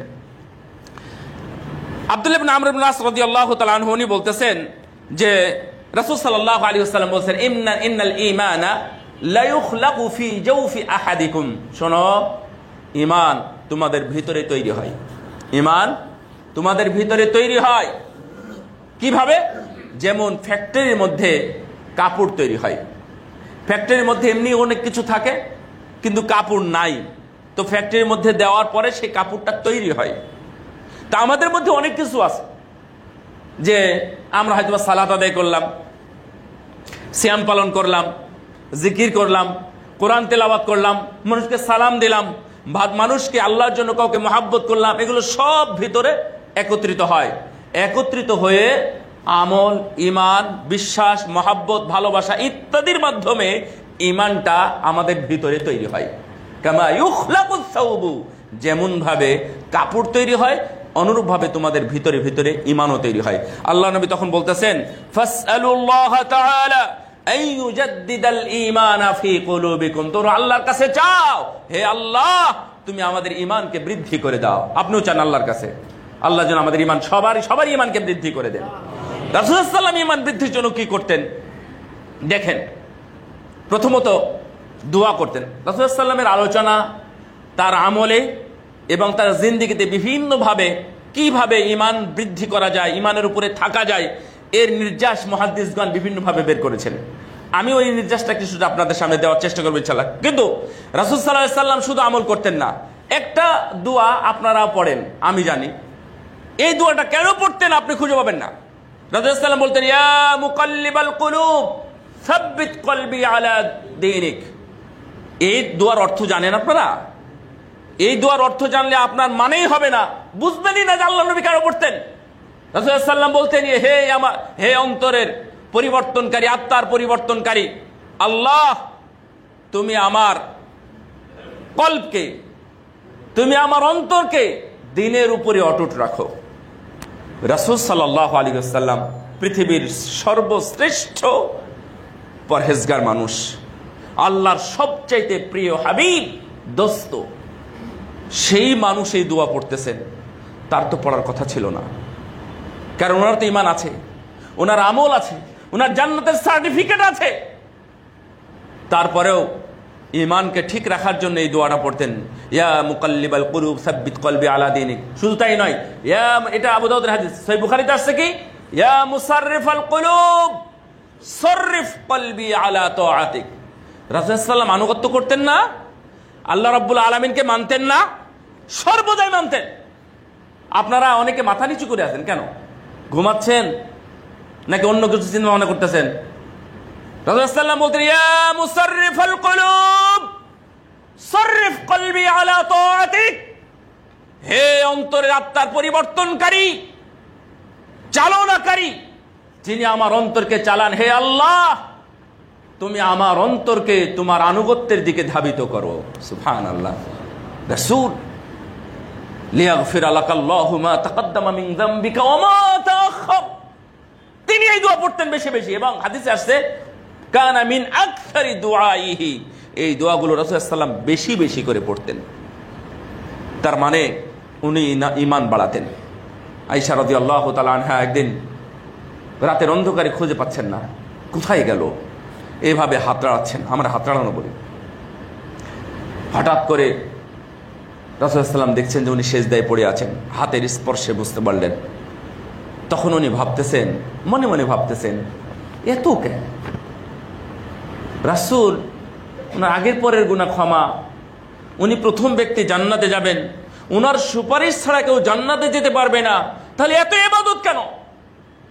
আব্দুল্লাহ ইবনে আমর ইবনে আস রাদিয়াল্লাহু তাআলা আনহু উনি বলতেছেন যে রাসূল সাল্লাল্লাহু আলাইহি ওয়াসাল্লাম বলেছেন ইন্নাল ঈমানা লা ইখলাকু ফি জাওফি আহাদিকুম। শোনো, ঈমান তোমাদের ভিতরে তৈরি হয়। ঈমান তোমাদের ভিতরে তৈরি হয় কিভাবে? যেমন ফ্যাক্টরির মধ্যে কাপড় তৈরি হয়। ফ্যাক্টরির মধ্যে এমনি অনেক কিছু থাকে, কিন্তু কাপড় নাই, তো ফ্যাক্টরির মধ্যে দেওয়ার পরে সেই কাপড়টা তৈরি হয়। তা আমাদের মধ্যে অনেক কিছু আছে যে আমরা হয়তো সালাত আদায় করলাম, সিয়াম পালন করলাম, জিকির করলাম, কোরআন তেলাওয়াত করলাম, মানুষকে সালাম দিলাম, মানুষকে আল্লাহর জন্য কাউকে মহাব্বত করলাম, এগুলো সব ভিতরে একত্রিত হয়। একত্রিত হয়ে আমল, ঈমান, বিশ্বাস, মহাব্বত, ভালোবাসা ইত্যাদির মাধ্যমে ঈমানটা আমাদের ভিতরে তৈরি হয়। কামা ইউখলাকুস সাওবু, যেমন ভাবে কাপড় তৈরি হয়, অনুরূপভাবে তোমাদের ভিতরে ভিতরে ঈমানও তৈরি হয়। আল্লাহ নবী তখন বলতেছেন ফাসআলুল্লাহ তাআলা আইয়ুজাদ্দিদাল ঈমানা ফি কুলুবিকুম, তোমরা আল্লাহর কাছে চাও, হে আল্লাহ তুমি আমাদের ঈমানকে বৃদ্ধি করে দাও। আপনিও চান আল্লাহর কাছে আল্লাহ যেন আমাদের ঈমান সবার ঈমানকে বৃদ্ধি করে দেন। রাসূলুল্লাহ সাল্লাল্লাহু আলাইহি ওয়াসাল্লাম ঈমান বৃদ্ধির জন্য কি করতেন দেখেন। প্রথমত দোয়া করতেন। রাসূলুল্লাহ সাল্লাল্লাহু আলাইহি ওয়াসাল্লামের আলোচনা, তার আমলে এবং তার জিন্দেগিতে বিভিন্নভাবে কিভাবে ঈমান বৃদ্ধি করা যায়, ঈমানের উপরে থাকা যায়, এর নির্যাস মুহাদ্দিসগণ বিভিন্নভাবে বের করেছেন। আমি ওই নির্যাসটা কিছুটা আপনাদের সামনে দেওয়ার চেষ্টা করবো ইনশাআল্লাহ। কিন্তু রাসূল সাল্লাল্লাহু আলাইহি ওয়াসাল্লাম শুধু আমল করতেন না, একটা দোয়া আপনারা পড়েন, আমি জানি এই দোয়াটা কেন পড়তেন আপনি খুঁজে পাবেন না। রাসূল সাল্লাল্লাহু আলাইহি ওয়াসাল্লাম বলতেন, ইয়া মুকাল্লিবাল কুলুব সাব্বিত কলবি আলা দীনিক। এই দোয়ার অর্থ জানেন আপনারা? এই দোয়ার অর্থ জানলে আপনার মানেই হবে না, বুঝবেনই না যে আল্লাহর নবী কেন পড়তেন। রাসূলুল্লাহ সাল্লাল্লাহু আলাইহি ওয়াসাল্লাম বলতেন, হে অন্তরের পরিবর্তনকারী, আত্মার পরিবর্তনকারী আল্লাহ, তুমি আমার কলবকে, তুমি আমার অন্তরকে দ্বীনের উপরে অটুট রাখো। রাসূল সাল্লাল্লাহু আলাইহি ওয়াসাল্লাম পৃথিবীর সর্বশ্রেষ্ঠ পরহেজগার মানুষ, আল্লাহর সবচাইতে প্রিয় হাবিব, দোস্ত, সেই মানুষ এই দোয়া পড়তেছেন। তার তো পড়ার কথা ছিল না, কারণ ওনার তো ঈমান আছে, ওনার আমল আছে, ওনার জান্নাতের সার্টিফিকেট আছে। তারপরেও ঈমানকে ঠিক রাখার জন্য এই দোয়াটা পড়তেন, ইয়া মুকাল্লিবাল কুলুব সাব্বিত কলবি আলা দীনিক। শুধু তাই নয়, এটা আবু দাউদের হাদিস, সহিহ বুখারীতে আসছে কি, ইয়া মুসাররিফাল কুলুব সররিফ কলবি আলা তাআতিক। রাসূলুল্লাহ সাল্লাল্লাহু আলাইহি ওয়াসাল্লাম আনুগত্য করতেন না, আল্লাহ রাব্বুল আলামিনকে মানতেন না, সর্বদাই মানতেন। আপনারা অনেকে মাথা নিচু করে আছেন কেন? ঘুমাচ্ছেন নাকি অন্য কিছু চিন্তা ভাবনা করতেছেন? রাসূলুল্লাহ সাল্লাল্লাহু আলাইহি ওয়াসাল্লাম বলতেন, ইয়া মুসাররিফাল কুলুব সররিফ কলবি আলা তাআতিক। হে অন্তরের আত্মার পরিবর্তনকারী, চালনাকারী, যিনি আমার অন্তরকে চালান, হে আল্লাহ তুমি আমার অন্তরকে তোমার আনুগত্যের দিকে ধাবিত করো। সুবহানাল্লাহ। রাসূল লিয়াগফির লাকাল্লাহু মা তাকদ্দামা মিন যামবিকা ওয়া মা তাআখার, তিনি এই দোয়া পড়তেন বেশি বেশি, এবং হাদিসে আসছে কানা মিন আকসারি দুআইহি, এই দোয়াগুলো রাসূল সাল্লাল্লাহু আলাইহি ওয়াসাল্লাম বেশি বেশি করে পড়তেন। তার মানে উনি ঈমান বাড়াতেন। আয়েশা রাদিয়াল্লাহু তাআলা আনহা একদিন রাতের অন্ধকারে খুঁজে পাচ্ছেন না, কোথায় গেল, এইভাবে হাত নাড়াচ্ছেন, আমরা হাত নাড়ানো বলি। হঠাৎ করে রাসূল সাল্লাল্লাহু আলাইহি ওয়াসাল্লাম দেখছেন যে উনি সেজদায় পড়ে আছেন, হাতের স্পর্শে বুঝতে পারলেন। তখন উনি ভাবতেছেন, মনে মনে ভাবতেছেন, এত কেন? রাসূল ওনার আগের পরের গুনাহ ক্ষমা, উনি প্রথম ব্যক্তি জান্নাতে যাবেন, ওনার সুপারিশ ছাড়া কেউ জান্নাতে যেতে পারবে না, তাহলে এত ইবাদত কেন?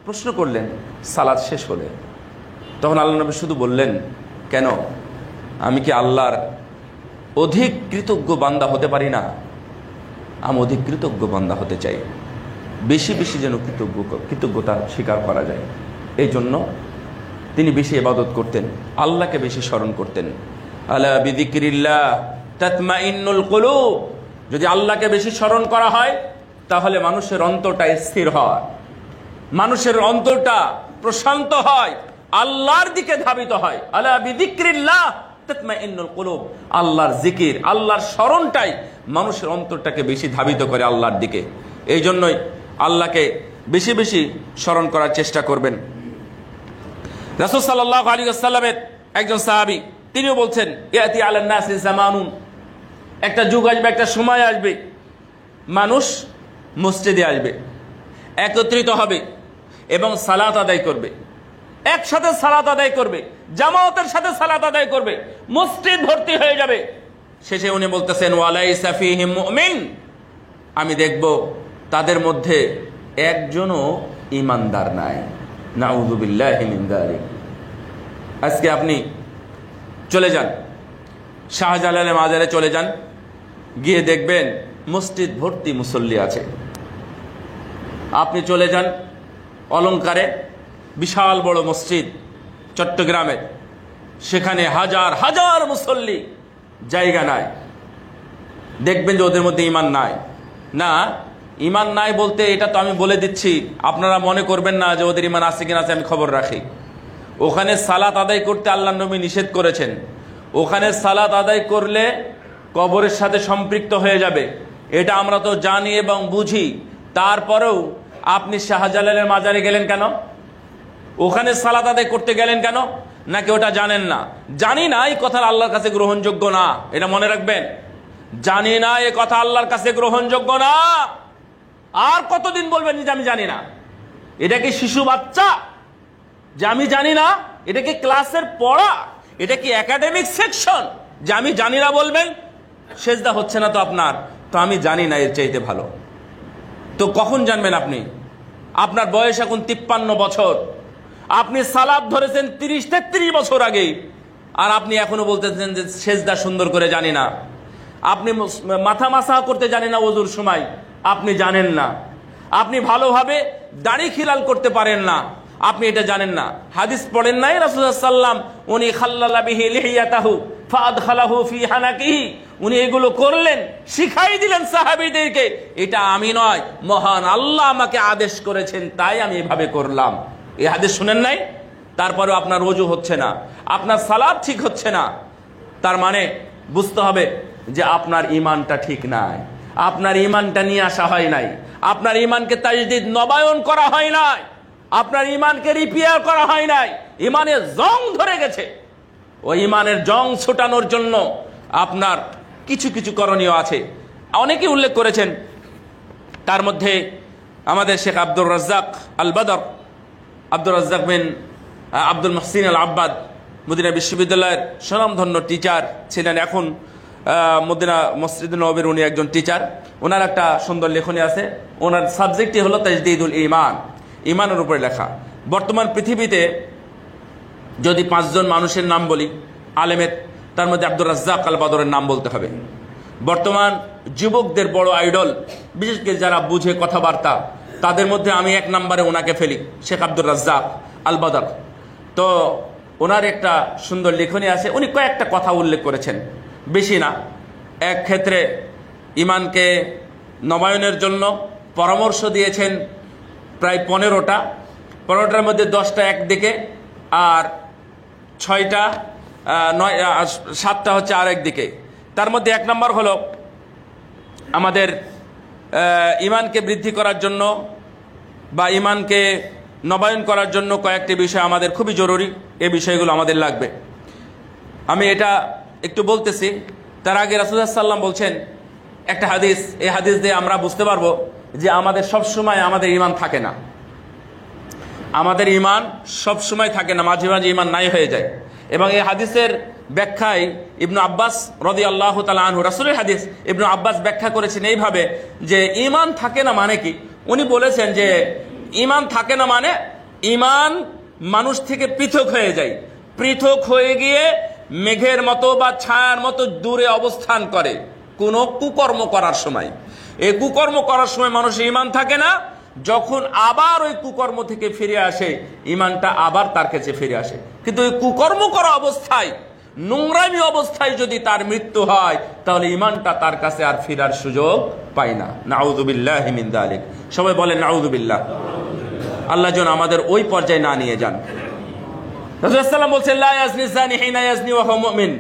প্রশ্ন করলেন সালাত শেষ হলে। তখন আল্লাহ নবী শুধু বললেন, কেন, আমি কি আল্লাহর অধিক কৃতজ্ঞ বান্দা হতে পারি না? আমি অধিক কৃতজ্ঞ বান্দা হতে চাই, বেশি বেশি যেন কৃতজ্ঞতা স্বীকার করা যায়। এই জন্য তিনি বেশি ইবাদত করতেন, আল্লাহকে বেশি স্মরণ করতেন। আলা বিযিকরিল্লাহ তাতমাইন্নুল কুলুব, যদি আল্লাহকে বেশি স্মরণ করা হয় তাহলে মানুষের অন্তরটা স্থির হয়, মানুষের অন্তরটা প্রশান্ত হয়, আল্লাহর দিকে ধাবিত হয়। আলা বিযিকরিল্লাহ তাতমাইন্নুল কুলুব, আল্লাহর জিকির, আল্লাহর স্মরণটাই মানুষের অন্তরটাকে বেশি ধাবিত করে আল্লাহর দিকে। এই জন্যই আল্লাহকে বেশি বেশি স্মরণ করার চেষ্টা করবেন। রাসূল সাল্লাল্লাহু আলাইহি ওয়াসাল্লামের একজন সাহাবী তিনিও বলছেন, ইয়াতি আলান নাসি জামানুন, একটা যুগ আসবে, একটা সময় আসবে, মানুষ মসজিদে আসবে, একত্রিত হবে এবং সালাত আদায় করবে, একসাথে সালাত আদায় করবে, জামাতের সাথে সালাত আদায় করবে, মসজিদ ভর্তি হয়ে যাবে। শেষে উনি বলতেছেন, ওয়ালাইসা ফীহিম মুমিন, আমি দেখব তাদের মধ্যে একজনও ঈমানদার নাই। নাউযু বিল্লাহি মিন যালিক। আজকে আপনি চলে যান শাহজালালের মাজারে, চলে যান, গিয়ে দেখবেন মসজিদ ভর্তি মুসল্লি আছে। আপনি চলে যান অলংকারে, বিশাল বড় মসজিদ চট্টগ্রামের, সেখানে হাজার হাজার মুসল্লি, জায়গা নাই। দেখবেন যে ওদের মধ্যে ঈমান নাই। না, ঈমান নাই বলতে এটা তো আমি বলে দিচ্ছি, আপনারা মনে করবেন না যে ওদের ঈমান আছে কিনা আছে আমি খবর রাখি। ওখানে সালাত আদায় করতে আল্লাহর নবী নিষেধ করেছেন। ওখানে সালাত আদায় করলে কবরের সাথে সম্পৃক্ত হয়ে যাবে, এটা আমরা তো জানি এবং বুঝি। তারপরেও আপনি শাহজালালের মাজারে গেলেন কেন? ওখানে সালাত আদায় করতে গেলেন কেন? নাকি ওটা জানেন না? জানি না এই কথা আল্লাহর কাছে গ্রহণযোগ্য না, এটা মনে রাখবেন। জানি না এ কথা আল্লাহর কাছে গ্রহণযোগ্য না। আর কতদিন বলবেন যে আমি জানি না? এটা কি শিশু বাচ্চা যে আমি জানি না? এটা কি ক্লাসের পড়া? এটা কি একাডেমিক সেকশন যে আমি জানি না বলবেন? সেজদা হচ্ছে না তো আপনার, তো আমি জানি না এর চাইতে ভালো। তো কখন জানবেন আপনি? আপনার বয়স এখন 53 বছর, আপনি সালাত ধরেছেন 30-33 বছর আগে, আর আপনি এখনো বলতেছেন যে সেজদা সুন্দর করে জানি না। আপনি মাথা মাসা করতে জানেন না ওযুর সময়, আপনি জানেন না। আপনি ভালোভাবে দাড়ি খিলাল করতে পারেন না, আপনি এটা জানেন না। হাদিস পড়েন নাই রাসূলুল্লাহ সাল্লাল্লাহু আলাইহি ওয়াসাল্লাম, উনি খাল্লালা বিহি লিহিয়াতাহু ফাদখালাহু ফি হানাকিহি, উনি এগুলো করলেন, শিখাই দিলেন সাহাবীদেরকে। এটা আমি নয়, মহান আল্লাহ আমাকে আদেশ করেছেন, তাই আমি এভাবে করলাম। এই হাদিস শুনেন নাই? তারপরেও আপনার ওযু হচ্ছে না, আপনার সালাত ঠিক হচ্ছে না। তার মানে বুঝতে হবে যে আপনার ঈমানটা ঠিক নাই, আপনার ঈমানটা নিয়ে আসা হয় নাই, আপনার ঈমানকে তাজদীদ নবায়ন করা হয় নাই, আপনার ঈমানকে রিপেয়ার করা হয় নাই। ঈমানের জং ধরে গেছে। ওই ঈমানের জং ছুটানোর জন্য আপনার কিছু কিছু করণীয় আছে, অনেকেই উল্লেখ করেছেন। তার মধ্যে আমাদের শেখ আব্দুর রাজ্জাক আল বদর, আব্দুর রাজ্জাক বিন আব্দুল মুহসিন আল আব্বাদ, মদিনা বিশ্ববিদ্যালয়ের স্বনামধন্য টিচার ছিলেন, এখন মদিনা মসজিদুন নববীর উনি একজন টিচার। ওনার একটা সুন্দর লেখনী আছে, ওনার সাবজেক্টই হলো তাজদীদুল ঈমান, ঈমানের উপরে লেখা। বর্তমান পৃথিবীতে যদি 5 জন মানুষের নাম বলি আলেমের, তার মধ্যে আব্দুর রাজ্জাক আল বদরের নাম বলতে হবে। বর্তমান যুবকদের বড় আইডল, বিশেষ করে যারা বুঝে কথাবার্তা, তাদের মধ্যে আমি 1 নম্বরে ওনাকে ফেলি, শেখ আব্দুর রাজ্জাক আল বদর। তো ওনার একটা সুন্দর লেখনী আছে, উনি কয়েকটা কথা উল্লেখ করেছেন, বেশি না। এক ক্ষেত্রে ঈমানকে নবায়নের জন্য পরামর্শ দিয়েছেন প্রায় 15টার মধ্যে 10টা একদিকে, আর 7টা হচ্ছে আরেক দিকে। তার মধ্যে 1 নম্বর হলো আমাদের ঈমানকে বৃদ্ধি করার জন্য বা ঈমানকে নবায়ন করার জন্য কয়েকটি বিষয় আমাদের খুবই জরুরি, এই বিষয়গুলো আমাদের লাগবে। আমি এটা একটু বলতেছি, তার আগে রাসূলুল্লাহ সাল্লাল্লাহু আলাইহি ওয়াসাল্লাম বলছেন একটা হাদিস, এই হাদিস দিয়ে আমরা বুঝতে পারবো যে আমাদের সবসময় আমাদের ঈমান থাকে না, আমাদের ঈমান সবসময় থাকে না, মাঝে মাঝে ঈমান নাই হয়ে যায়। এবং এই হাদিসের ব্যাখ্যায় ইবনু আব্বাস রাদিয়াল্লাহু তাআলা আনহু, রাসূলের হাদিস, ইবনু আব্বাস ব্যাখ্যা করেছেন এইভাবে যে ঈমান থাকে না মানে কি। উনি বলেছেন যে ঈমান থাকে না মানে ঈমান মানুষ থেকে পৃথক হয়ে যায়, পৃথক হয়ে গিয়ে মেঘের মতো বা ছায়ার মতো দূরে অবস্থান করে কোনো কুকর্ম করার সময়। এই কুকর্ম করার সময় মানুষের ঈমান থাকে না, যখন আবার ওই কুকর্ম থেকে ফিরে আসে ঈমানটা আবার তার কাছে ফিরে আসে। কিন্তু ওই কুকর্ম করা অবস্থায়, নোংরামি অবস্থায় যদি তার মৃত্যু হয়, তাহলে ঈমানটা তার কাছে আর ফেরার সুযোগ পায় না। নাউযুবিল্লাহি মিন যালিক। সবাই বলেন নাউযুবিল্লাহ। আল্লাহ যেন আমাদের ওই পর্যায়ে না নিয়ে যান। রাসূলুল্লাহ সাল্লাল্লাহু আলাইহি ওয়াসাল্লাম বলেন, লা ইয়াজনি যানি হিনা ইয়াজনি ওয়া হুয়া মুমিন।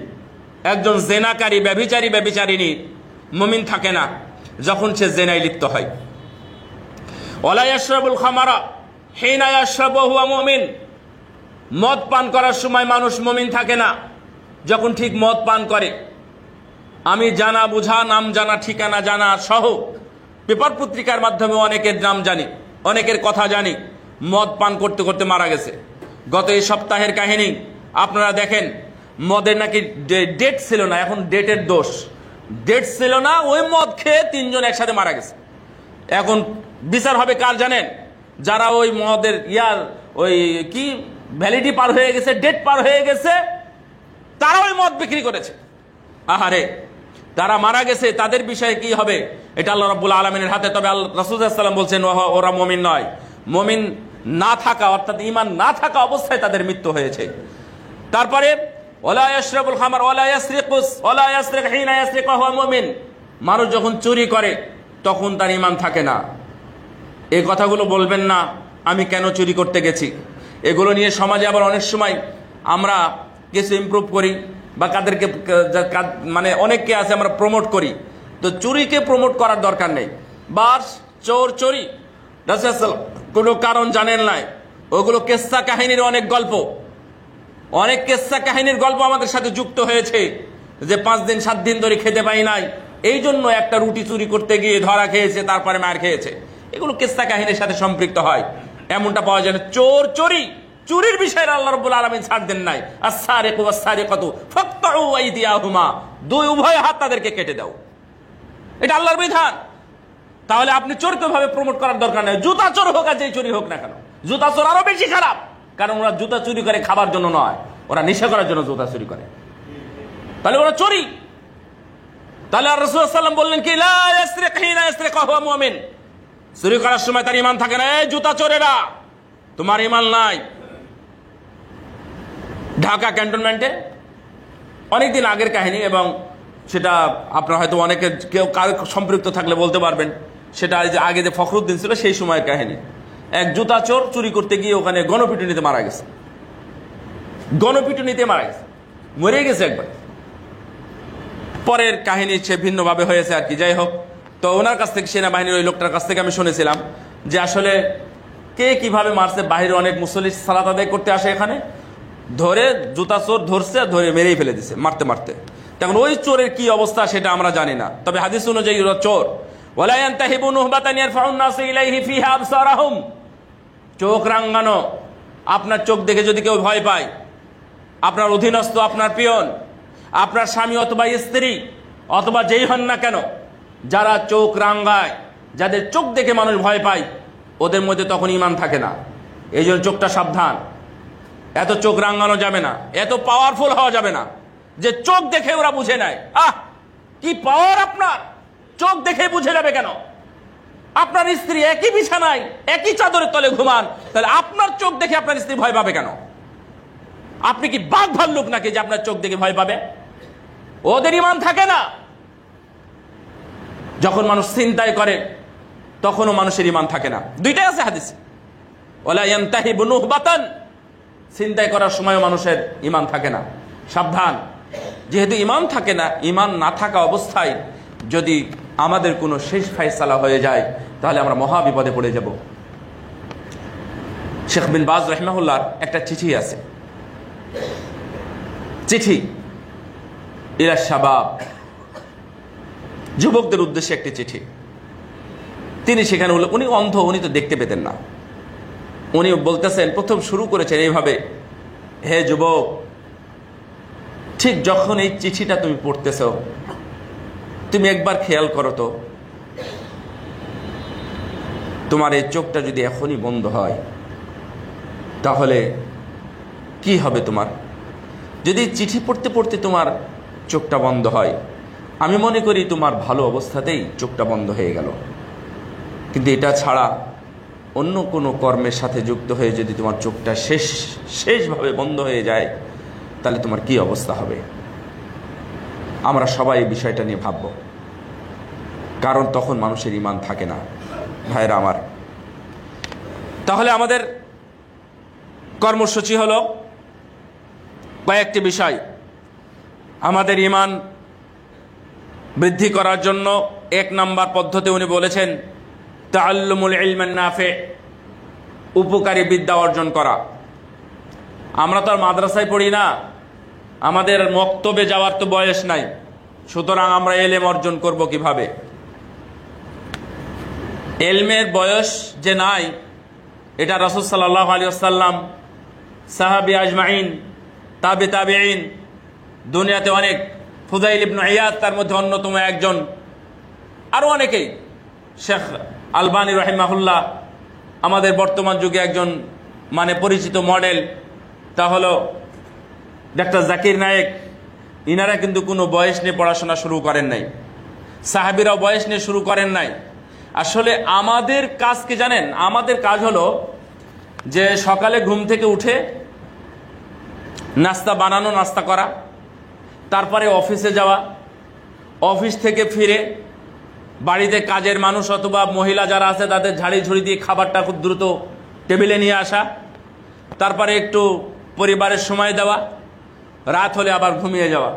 একজন জেনাকারী, ব্যভিচারী, ব্যভিচারিণী মুমিন থাকে না যখন সে জেনায় লিপ্ত হয়। ওয়ালা ইয়াশরাবুল খামারা হিনা ইয়াশরাবু ওয়া হুয়া মুমিন। মদ পান করার সময় মানুষ মুমিন থাকে না যখন ঠিক মদ পান করে। আমি জানা বুঝা, নাম জানা, ঠিকানা জানা সহ পেপার পত্রিকার মাধ্যমে অনেকের নাম জানি, অনেকের কথা জানি, মদ পান করতে করতে মারা গেছে। গত এই সপ্তাহের কাহিনী আপনারা দেখেন, মদের নাকি ডেট ছিল না, এখন ডেটের দোষ। ডেট ছিল না, ওই মদ খেয়ে 3 জন একসাথে মারা গেছে। এখন বিচার হবে কার জানেন? যারা ওই মদের ওই কি ভ্যালিডিটি পার হয়ে গেছে, ডেট পার হয়ে গেছে, তারা ওই মদ বিক্রি করেছে। আহারে, তারা মারা গেছে, তাদের বিষয়ে কি হবে এটা আল্লাহ রাব্বুল আলামিনের হাতে। তবে রাসূলুল্লাহ সাল্লাল্লাহু আলাইহি ওয়াসাল্লাম বলছেন ওরা মুমিন নয়, মুমিন না থাকা অর্থাৎ ঈমান না থাকা অবস্থায় তাদের মৃত্যু হয়েছে। তারপরে ওয়ালা ইয়াশরাবুল খামার ওয়ালা ইয়াসরিকুস ওয়ালা ইয়াসরিক হিনা ইয়াসরিক ওয়া হুয়া মুমিন। মানুষ যখন চুরি করে তখন তার ঈমান থাকে না। এই কথাগুলো বলবেন না আমি কেন চুরি করতে গেছি, এগুলো নিয়ে সমাজে আবার অনেক সময় আমরা কিছু ইমপ্রুভ করি বা কাদেরকে মানে অনেককে আছে আমরা প্রমোট করি। তো চুরিকে প্রমোট করার দরকার নেই। বাস চোর চুরি রাসূল কোনো কারণ জানেন নাই, ওগুলো কেসা কাহিনীর অনেক গল্প, অনেক কেসা কাহিনীর গল্প আমাদের সাথে যুক্ত হয়েছে যে 5 দিন 7 দিন ধরে খেতে পাই নাই, এই জন্য একটা রুটি চুরি করতে গিয়ে ধরা খেয়েছে, তারপরে মার খেয়েছে। এগুলো কেসা কাহিনীর সাথে সম্পৃক্ত হয়, এমনটা পাওয়া যায় না। চোর চুরি চুরির বিষয়ে আল্লাহ রাব্বুল আলামিন ছাড় দেন নাই, আস-সারিকু ওয়াস-সারিকাতু ফাকতাউ আইদিয়াহুমা, দুই উভয় হাত তাদেরকে কেটে দাও, এটা আল্লাহর বিধান। তাহলে আপনি চোরকে ভাবে প্রমোট করার দরকার নেই। জুতা চোর হোক আর যেই চুরি হোক না কেন, জুতা চোর আরো বেশি খারাপ, কারণ ওরা জুতা চুরি করে খাবার জন্য নয়, ওরা নেশা করার জন্য জুতা চুরি করে, তাহলে ওরা চুরি। তাহলে রাসূল সাল্লাল্লাহু আলাইহি ওয়াসাল্লাম বললেন কি, লা ইয়াসরিক হিনা ইয়াসরিক ওয়া হুয়া মুমিন, চুরি করার সময় তার ঈমান থাকে না। এই জুতা চোরেরা, তোমার ঈমান নাই। ঢাকা ক্যান্টনমেন্টে অনেকদিন আগের কাহিনী, এবং সেটা আপনার হয়তো অনেকে কেউ কার সম্পৃক্ত থাকলে বলতে পারবেন, সেটা যে আগে যে ফখরুদ্দিন ছিল সেই সময়ের কাহিনী। এক জুতা চোর চুরি করতে গিয়ে ওখানে গণপিটুনিতে মারা গেছে, গণপিটুনিতে মারা গেছে, মরে গেছে একবার। পরের কাহিনী সে ভিন্নভাবে হয়েছে আর কি, যাই হোক। তো ওনার কাছ থেকে, সেনাবাহিনীর ওই লোকটার কাছ থেকে আমি শুনেছিলাম যে আসলে কে কিভাবে মারছে। বাহিরে অনেক মুসল্লি সালাত আদায় করতে আসে, এখানে ধরে জুতা চোর ধরছে, ধরে মেরেই ফেলে দিছে মারতে মারতে। তখন ওই চোরের কি অবস্থা সেটা আমরা জানি না, তবে হাদিস অনুযায়ী ওরা চোর। ওয়ালা ইয়ানতাহিবু নুহবাতান ইয়ারফাউন নাস ইলাইহি ফিহা আবসারাহুম, চোখ রাঙানো। আপনার চোখ দেখে যদি কেউ ভয় পায়, আপনার অধীনস্থ, আপনার পিয়ন, আপনার স্বামী অথবা স্ত্রী অথবা যেই হন না কেন, যারা চোখ রাঙায়, যাদের চোখ দেখে মানুষ ভয় পায়, ওদের মধ্যে তখন ঈমান থাকে না। এই জন্য চোখটা সাবধান, এত চোখ রাঙানো যাবে না, এত পাওয়ারফুল হওয়া যাবে না যে চোখ দেখে ওরা বুঝে নেয়। কি পাওয়ার আপনার, চোখ দেখে বুঝে যাবে কেন? আপনার স্ত্রী একই বিছানায় একই চাদরের তলে ঘুমান, তাহলে আপনার চোখ দেখে আপনার স্ত্রী ভয় পাবে কেন? আপনি কি বাঘ ভাল্লুক নাকি যে আপনার চোখ দেখে ভয় পাবে? ওদের ঈমান থাকে না। যখন মানুষ চিন্তাই করে তখনও মানুষের ঈমান থাকে না। দুইটাই আছে হাদিসে, ওয়ালা ইয়ানতাহিবু নুহবাতান, চিন্তাই করার সময়ও মানুষের ঈমান থাকে না। সাবধান, যেহেতু ঈমান থাকে না, ঈমান না থাকা অবস্থায় যদি আমাদের কোনো শেষ ফায়সালা হয়ে যায়, তাহলে আমরা মহা বিপদে পড়ে যাব। শেখ বিন বাজ রাহিমাহুল্লাহর একটা চিঠি আছে, চিঠি ইলা শাবাব, যুবকদের উদ্দেশ্যে একটি চিঠি। তিনি সেখানে উনি অন্ধ, উনি তো দেখতে পেতেন না। উনি বলতেছেন, প্রথম শুরু করেছেন এইভাবে, হে যুবক, ঠিক যখন এই চিঠিটা তুমি পড়তেছ, তুমি একবার খেয়াল করো তো, তোমার এই চোখটা যদি এখনই বন্ধ হয় তাহলে কি হবে তোমার? যদি চিঠি পড়তে পড়তে তোমার চোখটা বন্ধ হয়, আমি মনে করি তোমার ভালো অবস্থাতেই চোখটা বন্ধ হয়ে গেল। কিন্তু এটা ছাড়া অন্য কোনো কর্মের সাথে যুক্ত হয়ে যদি তোমার চোখটা শেষভাবে বন্ধ হয়ে যায়, তাহলে তোমার কি অবস্থা হবে? আমরা সবাই এই বিষয়টা নিয়ে ভাবব, কারণ তখন মানুষের ঈমান থাকে না। ভাইরা আমার, তাহলে আমাদের কর্মসূচি হলো কয়েকটি বিষয়। আমাদের ঈমান বৃদ্ধি করার জন্য 1 নম্বর পদ্ধতি উনি বলেছেন, তাআল্লুমুল ইলমান নাফি, উপকারী বিদ্যা অর্জন করা। আমরা তো আর মাদ্রাসায় পড়ি না, আমাদের মক্তবে যাওয়ার তো বয়স নাই, সুতরাং আমরা ইলম অর্জন করব কিভাবে? ইলমের বয়স যে নাই, এটা রাসূল সাল্লাল্লাহু আলাইহি ওয়াসাল্লাম, সাহাবী আজমাইন, তাবিঈন, দুনিয়াতে অনেক, ফুদাইল ইবনে ইয়াদ তার মধ্যে অন্যতম একজন, আরো অনেকেই, শেখ আলবানী রাহিমাহুল্লাহ আমাদের বর্তমান যুগে একজন মানে পরিচিত মডেল, তা হলো ডাক্তার জাকির নায়েক। ইনারা কিন্তু কোনো বয়স নিয়ে পড়াশোনা শুরু করেন নাই, সাহাবীরাও বয়স নিয়ে শুরু করেন নাই। আসলে আমাদের কাজ কি জানেন? আমাদের কাজ হলো যে সকালে ঘুম থেকে উঠে নাস্তা বানানো, নাস্তা করা, তারপরে অফিসে যাওয়া, অফিস থেকে ফিরে বাড়িতে কাজের মানুষ অথবা মহিলা যারা আছে তাদের ঝাড়ি ঝুড়ি দিয়ে খাবারটা খুব দ্রুত টেবিলে নিয়ে আসা, তারপরে একটু পরিবারের সময় দেওয়া, রাত হলে আবার ঘুমিয়ে যাওয়া,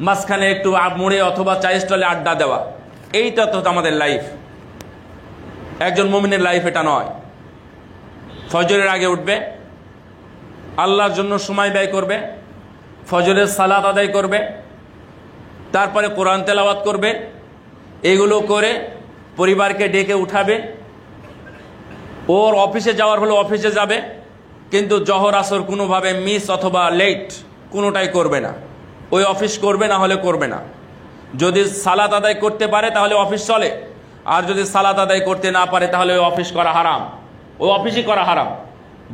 মাঝখানে একটু মোড়ে অথবা চা স্টলে আড্ডা দেওয়া, এইটা তো আমাদের লাইফ। একজন মুমিনের লাইফ এটা নয়। ফজরের আগে উঠবে, আল্লাহর জন্য সময় ব্যয় করবে, ফজরের সালাত আদায় করবে, তারপরে কোরআন তেলাওয়াত করবে, এগুলো করে পরিবারকে ডেকে উঠাবে। ওর অফিসে যাওয়ার হলো অফিসে যাবে, কিন্তু জহর আসর কোনোভাবে মিস অথবা লেট কোনোটাই করবে না। ওই অফিস করবে, না হলে করবে না। যদি সালাত আদায় করতে পারে তাহলে অফিস চলে, আর যদি সালাত আদায় করতে না পারে তাহলে ওই অফিস করা হারাম, ওই অফিসই করা হারাম।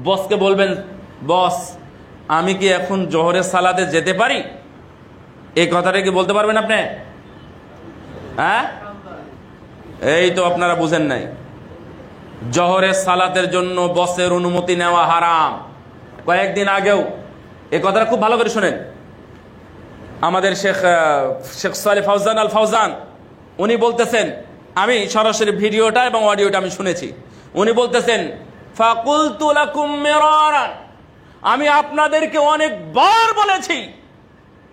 বসকে বলবেন, বস আমি কি এখন জোহরের সালাতে যেতে পারি? এই কথাটা কি বলতে পারবেন আপনি? হ্যাঁ, এই তো আপনারা বুঝেন নাই। জোহরের সালাতের জন্য বসের অনুমতি নেওয়া হারাম। কয়েকদিন আগেও এই কথাটা খুব ভালো করে শুনেন। আমাদের শেখ সালেহ ফাউজান আল ফাউজান উনি বলতেছেন, আমি সরাসরি ভিডিওটা এবং অডিওটা আমি শুনেছি। উনি বলতেছেন, ফাকুলতু লাকুম মিরারান, আমি আপনাদেরকে অনেকবার বলেছি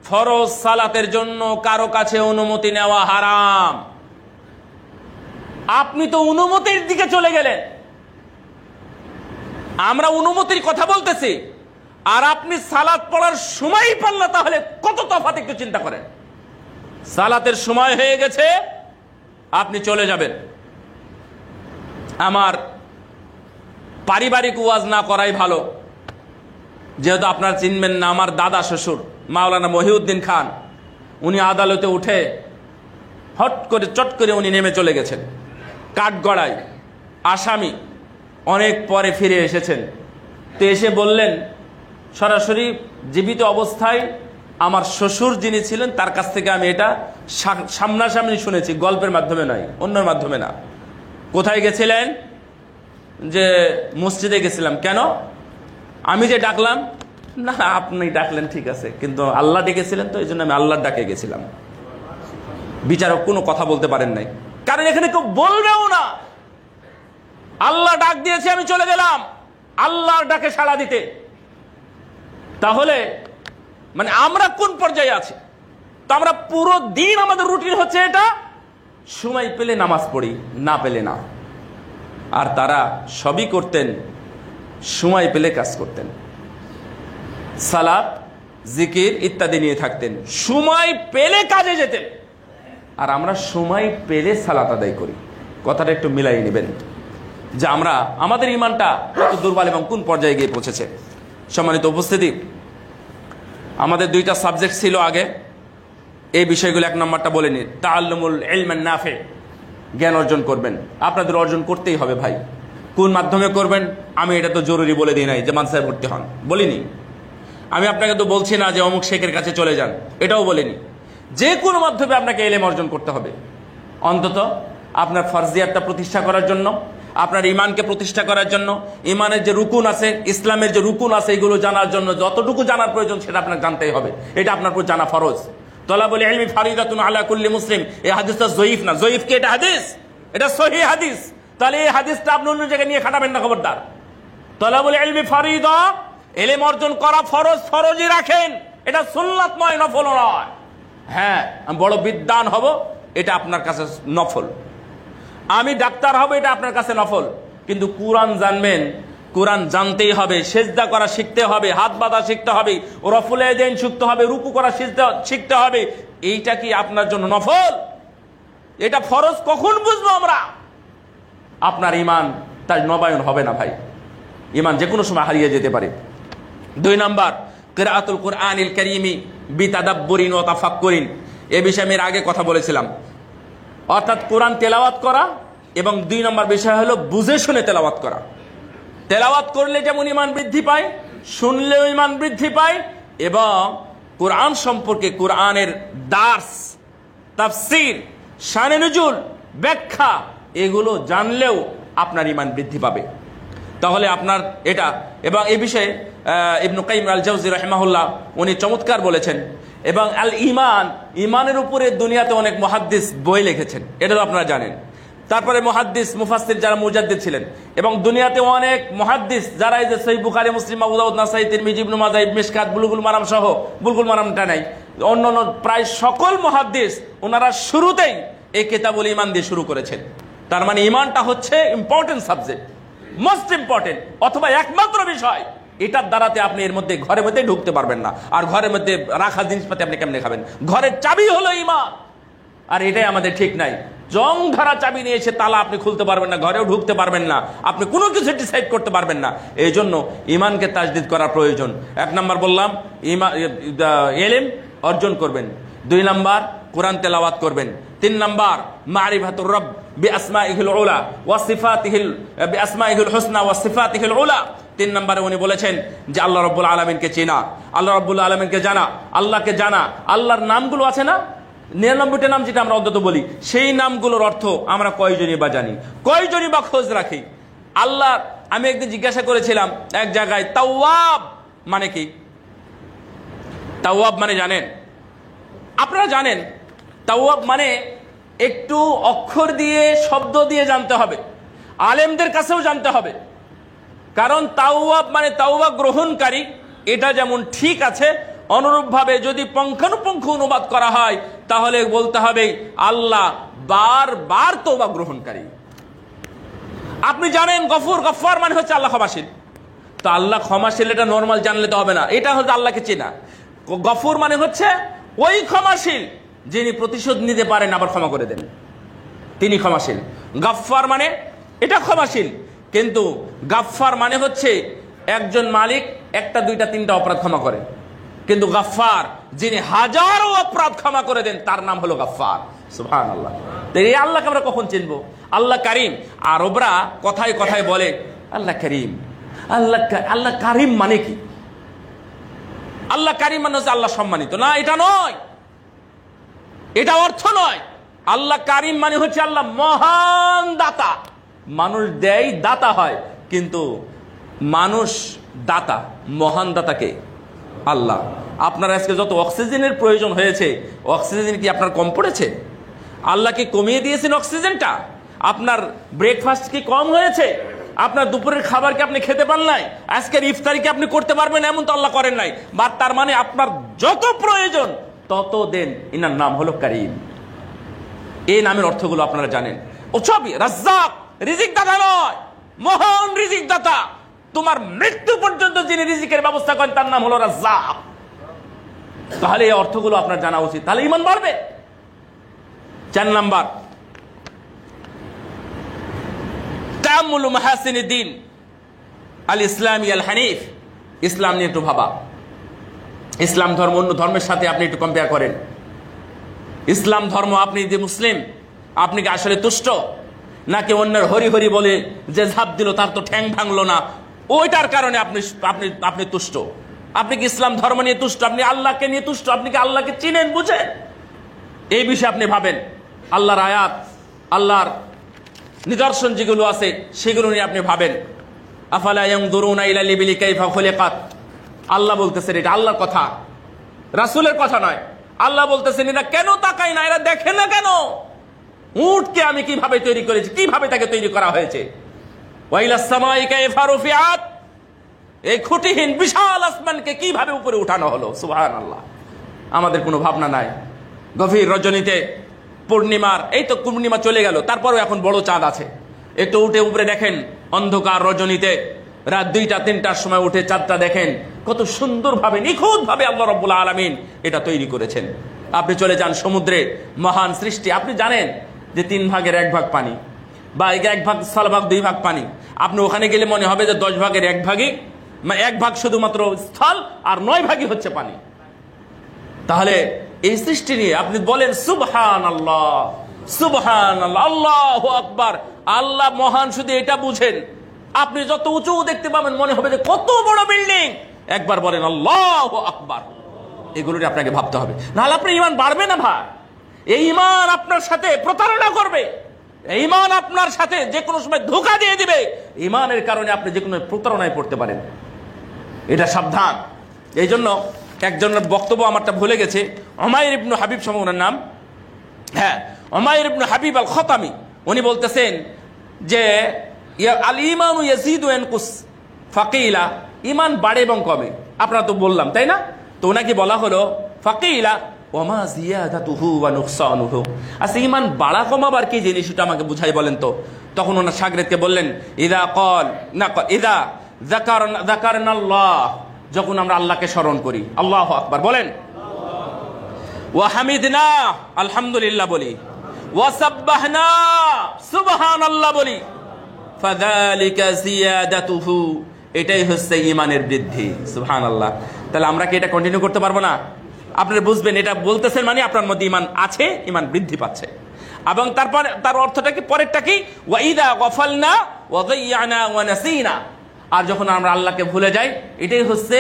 ফরজ সালাতের জন্য কারো কাছে অনুমতি নেওয়া হারাম। আপনি তো অনুমতির দিকে চলে গেলেন। আমরা অনুমতির কথা বলতেছি, আর আপনি সালাত পড়ার সময়ই পান না, তাহলে কত তফাৎ একটু চিন্তা করেন। সালাতের সময় হয়ে গেছে, আপনি চলে যাবেন। আমার পারিবারিক ওয়াজ না করাই ভালো, যেহেতু আপনারা চিনবেন না। আমার দাদা শ্বশুর মাওলানা মহিউদ্দিন খান, উনি আদালতে উঠে হট করে চট করে উনি নেমে চলে গেছেন কাঠগড়ায়, আসামি। অনেক পরে ফিরে এসেছেন। তো এসে বললেন সরাসরি জীবিত অবস্থায় আমার শ্বশুর যিনি ছিলেন তার কাছ থেকে আমি এটা সামনাসামনি শুনেছি, গল্পের মাধ্যমে নয়, অন্যের মাধ্যমে না। কোথায় গেছিলেন? যে মসজিদে গেছিলাম। কেন? আমি যে ডাকলাম? না, আপনি ডাকলেন ঠিক আছে, কিন্তু আল্লাহ ডেকেছিলেন, তো এই জন্য আমি আল্লাহর ডাকে গেছিলাম। বিচারক কোনো কথা বলতে পারেন নাই, কারণ এখানে কেউ বলবেও না। আল্লাহ ডাক দিয়েছে, আমি চলে গেলাম আল্লাহর ডাকে সাড়া দিতে। তাহলে মানে আমরা কোন পর্যায়ে আছি? তো আমরা পুরো দিন আমাদের রুটিন হচ্ছে এটা, সময় পেলে নামাজ পড়ি, না পেলে না। আর তারা সবই করতেন, সময় পেলে কাজ করতেন, সালাত জিকির ইত্যাদি নিয়ে থাকতেন, সময় পেলে কাজে যেতেন। আর আমরা সময় পেলে সালাত আদায় করি। কথাটা একটু মিলাই নেবেন যে আমরা আমাদের ইমানটা কত দুর্বল এবং কোন পর্যায়ে গিয়ে পৌঁছেছে। সম্মানিত উপস্থিতি, আমাদের দুইটা সাবজেক্ট ছিল আগে, এই বিষয়গুলো। এক নম্বরটা বলে নিন, তাআল্লুমুল ইলমান নাফি, জ্ঞান অর্জন করবেন। আপনাদের অর্জন করতেই হবে ভাই। কোন মাধ্যমে করবেন আমি এটা তো জরুরি বলে দিই নাই যে মাদ্রাসায় ভর্তি হন, বলিনি। আমি আপনাকে তো বলছি না যে অমুক শেখের কাছে চলে যান, এটাও বলিনি। যে কোনো মাধ্যমে আপনাকে ইলম অর্জন করতে হবে। অন্তত আপনার ফরজিয়াতটা প্রতিষ্ঠা করার জন্য, আপনার ইমানকে প্রতিষ্ঠা করার জন্য, ইমানের যে রুকুন আছে, ইসলামের যে রুকুন আছে, এগুলো জানার জন্য যতটুকু জানার প্রয়োজন সেটা আপনার জানতেই হবে। এটা আপনার উপর জানা ফরজ। তলাবুল ইলমি ফারিদাতুন আলা কুল্লি মুসলিম, এই হাদিসটা জয়ীফ না। জয়ীফ কি? এটা হাদিস, এটা সহিহ হাদিস। তাহলে এই হাদিসটা আপনি অন্য জায়গায় নিয়ে খাটাবেন না, খবরদার। তলাবুল ইলমি ফারিদা, ইলম অর্জন করা ফরজ, ফরজই রাখেন। এটা সুন্নাত নয়, নফল নয়। হ্যাঁ, আমি বড় বিদ্বান হব, এটা আপনার কাছে নফল। আমি ডাক্তার হব, এটা আপনার কাছে নফল। কিন্তু কুরআন জানবেন, কুরআন জানতেই হবে, সেজদা করা শিখতে হবে, হাত বাঁধা শিখতে হবে, রফুল ইয়াদাইন শিখতে হবে, রুকু করা শিখতে হবে। এইটা কি আপনার জন্য নফল? এটা ফরজ কখন বুঝবো আমরা? আপনার ইমান তার নবায়ন হবে না ভাই। ইমান যে কোনো সময় হারিয়ে যেতে পারে। 2 নাম্বার, কিরাআতুল কুরআনিল কারীমি বিতাদাব্বুরিন ওয়া তাফাক্কুরিন। এই বিষয়ে আমি আগে কথা বলেছিলাম, অর্থাৎ কোরআন তেলাওয়াত করা, এবং 2 নম্বর বিষয় হলো বুঝে শুনে তেলাওয়াত করা। তেলাওয়াত করলে যেমন ইমান বৃদ্ধি পায়, শুনলেও ইমান বৃদ্ধি পায়, এবং কোরআন সম্পর্কে কোরআনের দার্স, তাফসীর, শানে নুজুল, ব্যাখ্যা, এগুলো জানলেও আপনার ইমান বৃদ্ধি পাবে। তাহলে আপনার এটা, এবং এই বিষয়ে ইবনে কাইয়িম আল জাওজি রাহিমাহুল্লাহ উনি চমৎকার বলেছেন। এবং আল ইমান, ইমানের উপরে দুনিয়াতে অনেক মুহাদ্দিস বই লিখেছেন, এটা তো আপনারা জানেন। তারপরে মুহাদ্দিস মুফাসসির যারা মুজাদ্দিদ ছিলেন, এবং দুনিয়াতে অনেক মুহাদ্দিস যারা এই যে সহিহ বুখারী, মুসলিম, আবু দাউদ, নাসাই, তিরমিজি, ইবনে মাজাহ, মিশকাত, বুলুগুল মারাম সহ, বুলুগুল মারামটা নাই, অন্যান্য প্রায় সকল মুহাদ্দিস ওনারা শুরুতেই এই কিতাবুল ঈমান দিয়ে শুরু করেছেন। তার মানে ঈমানটা হচ্ছে ইম্পর্টেন্ট সাবজেক্ট, মোস্ট ইম্পর্টেন্ট অথবা একমাত্র বিষয়। এটার দ্বারাতে আপনি এর মধ্যে ঘরের মধ্যে ঢুকতে পারবেন না। আর ঘরের মধ্যে রাখা জিনিসপাতি আপনি কেমনে খাবেন? ঘরের চাবি হলো ঈমান, আর এটাই আমাদের ঠিক নাই। জং ধরা চাবি নিয়ে এসে তালা আপনি খুলতে পারবেন না, ঘরেও ঢুকতে পারবেন না, আপনি কোনো কিছু ডিসাইড করতে পারবেন না। এই জন্য ঈমানকে তাজদিদ করা প্রয়োজন। 1 নাম্বার বললাম ইলম অর্জন করবেন, 2 নাম্বার কোরআন তেলাওয়াত করবেন, 3 নাম্বার মারিফাতুর রব বিআসমাইহিল উলা ওয়া সিফাতিহিল বিআসমাইহিল হুসনা ওয়া সিফাতিহিল উলা। 3 নম্বরে উনি বলেছেন যে আল্লাহ রাব্বুল আলামিনকে চেনা, আল্লাহ রাব্বুল আলামিনকে জানা, আল্লাহকে জানা। আল্লাহর নামগুলো আছে না, 99টা নাম যেটা আমরা অন্তত বলি, সেই নামগুলোর অর্থ আমরা কয়জনই বা জানি, কয়জনই বা খোঁজ রাখি? আল্লাহ, আমি একদিন জিজ্ঞাসা করেছিলাম এক জায়গায়, তাওয়াব মানে কি? তাওয়াব মানে জানেন? আপনারা জানেন তাওয়াব মানে একটু অক্ষর দিয়ে শব্দ দিয়ে জানতে হবে, আলেমদের কাছেও জানতে হবে। কারণ তাওয়াব মানে তাওবা গ্রহণকারী, এটা যেমন ঠিক আছে, অনুরূপভাবে যদি পুঙ্খানুপুঙ্খ অনুবাদ করা হয় তাহলে বলতে হবে আল্লাহ বারবার তওবা গ্রহণকারী। আপনি জানেন গফুর, গফফার মানে হচ্ছে আল্লাহ ক্ষমাশীল। তো আল্লাহ ক্ষমাশীল এটা নরমাল জানলে তো হবে না, এটা হচ্ছে আল্লাহকে চেনা। গফুর মানে হচ্ছে ওই ক্ষমাশীল যিনি প্রতিশোধ নিতে পারেন আবার ক্ষমা করে দেন, তিনি ক্ষমাশীল। গফফার মানে এটা ক্ষমাশীল, কিন্তু গাফফার মানে হচ্ছে একজন মালিক 1টা 2টা 3টা অপরাধ ক্ষমা করে, কিন্তু গাফফার যিনি হাজারো অপরাধ ক্ষমা করে দেন তার নাম হলো গাফফার। সুবহানাল্লাহ। তো এই আল্লাহকে আমরা কখন চিনবো? আল্লাহ কারীম। আরবরা কথায় কথায় বলে আল্লাহ কারীম। আল্লাহ কারীম মানে কি? আল্লাহ কারীম মানে হচ্ছে আল্লাহ সম্মানিত না, এটা নয়, এটা অর্থ নয়। আল্লাহ কারীম মানে হচ্ছে আল্লাহ মহান দাতা। মানুষ দেয়, দাতা হয়, কিন্তু মানুষ দাতা, মহান দাতাকে আল্লাহ। আপনার আজকে যত অক্সিজেনের প্রয়োজন হয়েছে, অক্সিজেন কি আপনার কম পড়েছে? আল্লাহ কি কমিয়ে দিয়েছেন অক্সিজেনটা? আপনার ব্রেকফাস্ট কি কম হয়েছে? আপনার দুপুরের খাবার কি আপনি খেতে পারেন নাই? আজকের ইফতারি কি আপনি করতে পারবেন এমন তো আল্লাহ করেন নাই। বা তার মানে আপনার যত প্রয়োজন তত দেন। এনার নাম হলো কারীম। এই নামের অর্থগুলো আপনারা জানেন। ও সবই রাজ্জাক, রিজিক দাতা নয়, মহান রিজিক দাতা। তোমার মৃত্যু পর্যন্ত যিনি রিজিকের ব্যবস্থা করেন তার নাম হলো রাজ্জাক। তাহলে এই অর্থগুলো আপনার জানা উচিত, তাহলে ঈমান বাড়বে। 4 নাম্বার তাআম্মুলু মাহাসিনিদ্দিন আল ইসলামী আল হানিফ। ইসলাম নিয়ে একটু ভাবা। ইসলাম ধর্ম অন্য ধর্মের সাথে আপনি একটু কম্পেয়ার করেন। ইসলাম ধর্ম, আপনি যে মুসলিম, আপনি কি আসলে তুষ্ট, নাকি অন্যের হরি হরি বলে যে ঝাঁপ দিল তার তো ঠ্যাং ভাঙলো না, ওইটার কারণে আপনি আপনি আপনি তুষ্ট? আপনি কি ইসলাম ধর্ম নিয়ে তুষ্ট? আপনি আল্লাহকে নিয়ে তুষ্ট? আপনি কি আল্লাহকে চিনেন, বুঝেন? এই বিষয়ে আপনি ভাবেন। আল্লাহর আয়াত, আল্লাহর নিদর্শন যেগুলো আছে সেগুলো নিয়ে আপনি ভাবেন। আফালা ইয়ানজুরুনা ইলাল ইবিলি কাইফা খুলিকাত। আল্লাহ বলতেছেন, এটা আল্লাহর কথা, রাসূলের কথা নয়। আল্লাহ বলতেছেন এরা কেন তাকায় না, এরা দেখে না কেন উটকে আমি কিভাবে তৈরি করেছি, কিভাবে তাকে তৈরি করা হয়েছে। ওয়াইলাস সামাই কাইফা রুফিআত। এই খুঁটিহীন বিশাল আসমানকে কিভাবে উপরে উঠানো হলো। সুবহানাল্লাহ। আমাদের কোনো ভাবনা নাই। গভীর রজনীতে পূর্ণিমার, এই তো পূর্ণিমা চলে গেল, তারপরেও এখন বড় চাঁদ আছে, একটু উঠে উপরে দেখেন, অন্ধকার রজনীতে রাত 2টা 3টার সময় উঠে চাঁদটা দেখেন, কত সুন্দরভাবে নিখুঁতভাবে আল্লাহ রাব্বুল আলামিন এটা তৈরি করেছেন। আপনি চলে যান সমুদ্রে, মহান সৃষ্টি। আপনি জানেন যে 3 ভাগের 1 ভাগ পানি, বা 1 ভাগ স্থলভাগ 2 ভাগ পানি। আপনি ওখানে গেলে মনে হবে যে 10 ভাগের 1 ভাগই, 1 ভাগ শুধুমাত্র স্থল আর 9 ভাগই হচ্ছে পানি। তাহলে এই সৃষ্টি নিয়ে আপনি বলেন সুবহানাল্লাহ, সুবহানাল্লাহ, আল্লাহু আকবার। আল্লাহ মহান শুধু এটা বুঝেন। আপনি যত উঁচু দেখতে পাবেন মনে হবে যে কত বড় বিল্ডিং। একবার বলেন আল্লাহু আকবার। এগুলোই আপনাকে ভাবতে হবে, নাহলে আপনার ঈমান বাড়বে না ভাই। এই ঈমান আপনার সাথে প্রতারণা করবে, এই ঈমান আপনার সাথে যে কোনো সময় ধোঁকা দিয়ে দিবে। ঈমানের কারণে আপনি যে কোনো প্রতারণায় পড়তে পারেন, এটা সাবধান। এই জন্য একজনের বক্তব্য আমারটা ভুলে গেছে, উমাইর ইবনে হাবিব সমুনের নাম, হ্যাঁ, উমাইর ইবনে হাবিব আল খতামি। উনি বলতেছেন যে আল ঈমানু ইয়াজিদু ওয়া ইয়ানকুস ফাকিলা, ঈমান বাড়ে এবং কমে। আপনারা তো বললাম, তাই না? তো ওনাকে বলা হলো ফাকিলা ওয়া মা জিয়াদাতুহু ওয়া নুকসানুহু, আচ্ছা ঈমান বাড়া কমাবার কি জিনিস এটা আমাকে বুঝাই বলেন তো। তখন ওনার শাগরেদকে বললেন ইদা যাকারনাল্লাহ, যখন আমরা আল্লাহকে স্মরণ করি, আল্লাহু আকবার বলেন, ওয়া হামিদনা আলহামদুলিল্লাহ বলি, ওয়া সাব্বাহনা সুবহানাল্লাহ বলি, ফাযালিকা জিয়াদাতুহু, এটাই হচ্ছে ঈমানের বৃদ্ধি। সুবহানাল্লাহ। তাহলে আমরা কি এটা কন্টিনিউ করতে পারবো না? আপনারা বুঝবেন এটা বলতেছেন মানে আপনার মধ্যে ঈমান আছে, ঈমান বৃদ্ধি পাচ্ছে। এবং তারপর তার অর্থটা কি, পরেরটা কি, ওয়া ইযা গাফালনা ওয়া যায়্যানা ওয়া নাসিনা, আর যখন আমরা আল্লাহকে ভুলে যাই এটাই হচ্ছে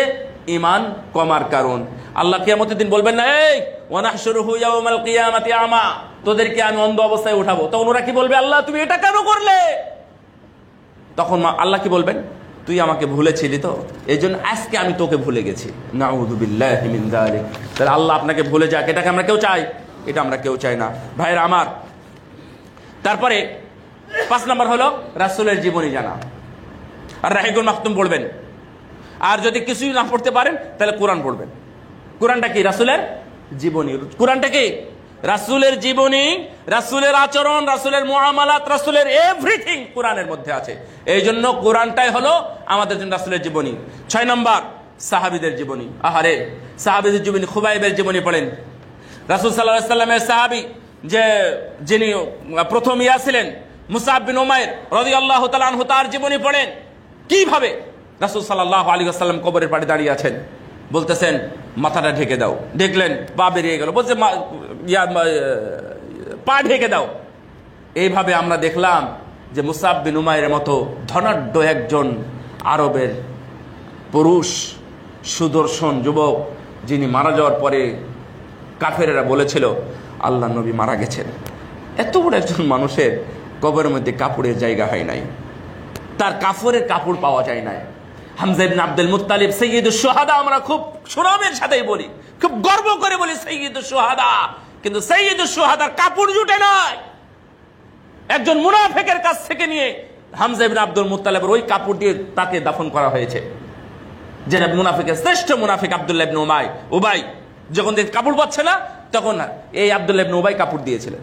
ঈমান কমার কারণ। আল্লাহ কিয়ামতের দিন বলবেন না, এই ওয়া নাহশুরুহু ইয়াওমাল কিয়ামাতি আমা, তোদেরকে আমি অন্ধ অবস্থায় উঠাবো। তখন ওরা কি বলবে, আল্লাহ তুমি এটা কেন করলে? তখন আল্লাহ কি বলবেন, তুই আমাকে ভুলেছিলি তো, এই জন্য আজকে আমি তোকে ভুলে গেছি। নাউযু বিল্লাহি মিন যালিক। তাহলে আল্লাহ আপনাকে ভুলে যাক, এটাকে আমরা কেউ চাই? এটা আমরা কেউ চাই না ভাইরা আমার। তারপরে 5 নম্বর হলো রাসূলের জীবনী জানা, আর রাহিকুল মাকতুম পড়বেন। আর যদি কিছুই না পড়তে পারেন তাহলে কোরআন পড়বেন। কোরআনটা কি? রাসূলের জীবনী। কোরআনটা কি? রাসূলের জীবনী, রাসূলের আচরণ, রাসূলের মুআমালাত, রাসূলের এভরিথিং কোরআনের মধ্যে আছে। এই জন্য কোরআনটাই হলো আমাদের জন্য রাসূলের জীবনী। 6 নম্বর সাহাবীদের জীবনী। আহারে, সাহাবীদের জীবনী, খুবাইবের জীবনী পড়েন। রাসূল সাল্লাল্লাহু আলাইহি ওয়াসাল্লামের সাহাবী যিনি প্রথম ছিলেন মুসআব বিন উমাইর রাদিয়াল্লাহু তাআলা আনহু, তার জীবনী পড়েন। কিভাবে রাসূল সাল্লাল্লাহু আলাইহি ওয়াসাল্লাম কবরের পাড়ে দাঁড়িয়ে আছেন, বলতেছেন মাথাটা ঢেকে দাও, দেখলেন পা বেরিয়ে গেল, বলছে পা ঢেকে দাও। এইভাবে আমরা দেখলাম যে মুসআব বিন উমাইরের মতো ধনাঢ্য একজন আরবের পুরুষ, সুদর্শন যুবক, যিনি মারা যাওয়ার পরে কাফেরেরা বলেছিল আল্লাহ নবী মারা গেছেন, এত বড় একজন মানুষের কবরের মধ্যে কাপড়ের জায়গা হয় নাই, তার কাফরের কাপড় পাওয়া যায় নাই। হামজা ইবনে আব্দুল মুত্তালিব সাইয়্যিদুশ শুহাদা, আমরা খুব সুনামের সাথেই বলি, খুব গর্ব করে বলি সাইয়্যিদুশ শুহাদা, কিন্তু সাইয়্যিদুশ শুহাদার কাপড় জুটে নাই। একজন মুনাফিকের কাছ থেকে নিয়ে হামজা ইবনে আব্দুল মুত্তালিবের ওই কাপড় দিয়ে তাকে দাফন করা হয়েছে। যেটা মুনাফিকের শ্রেষ্ঠ মুনাফিক আব্দুল্লাহ ইবনে উবাই যখন কাপড় পাচ্ছে না, তখন এই আব্দুল্লাহ ইবনে উবাই কাপড় দিয়েছিলেন।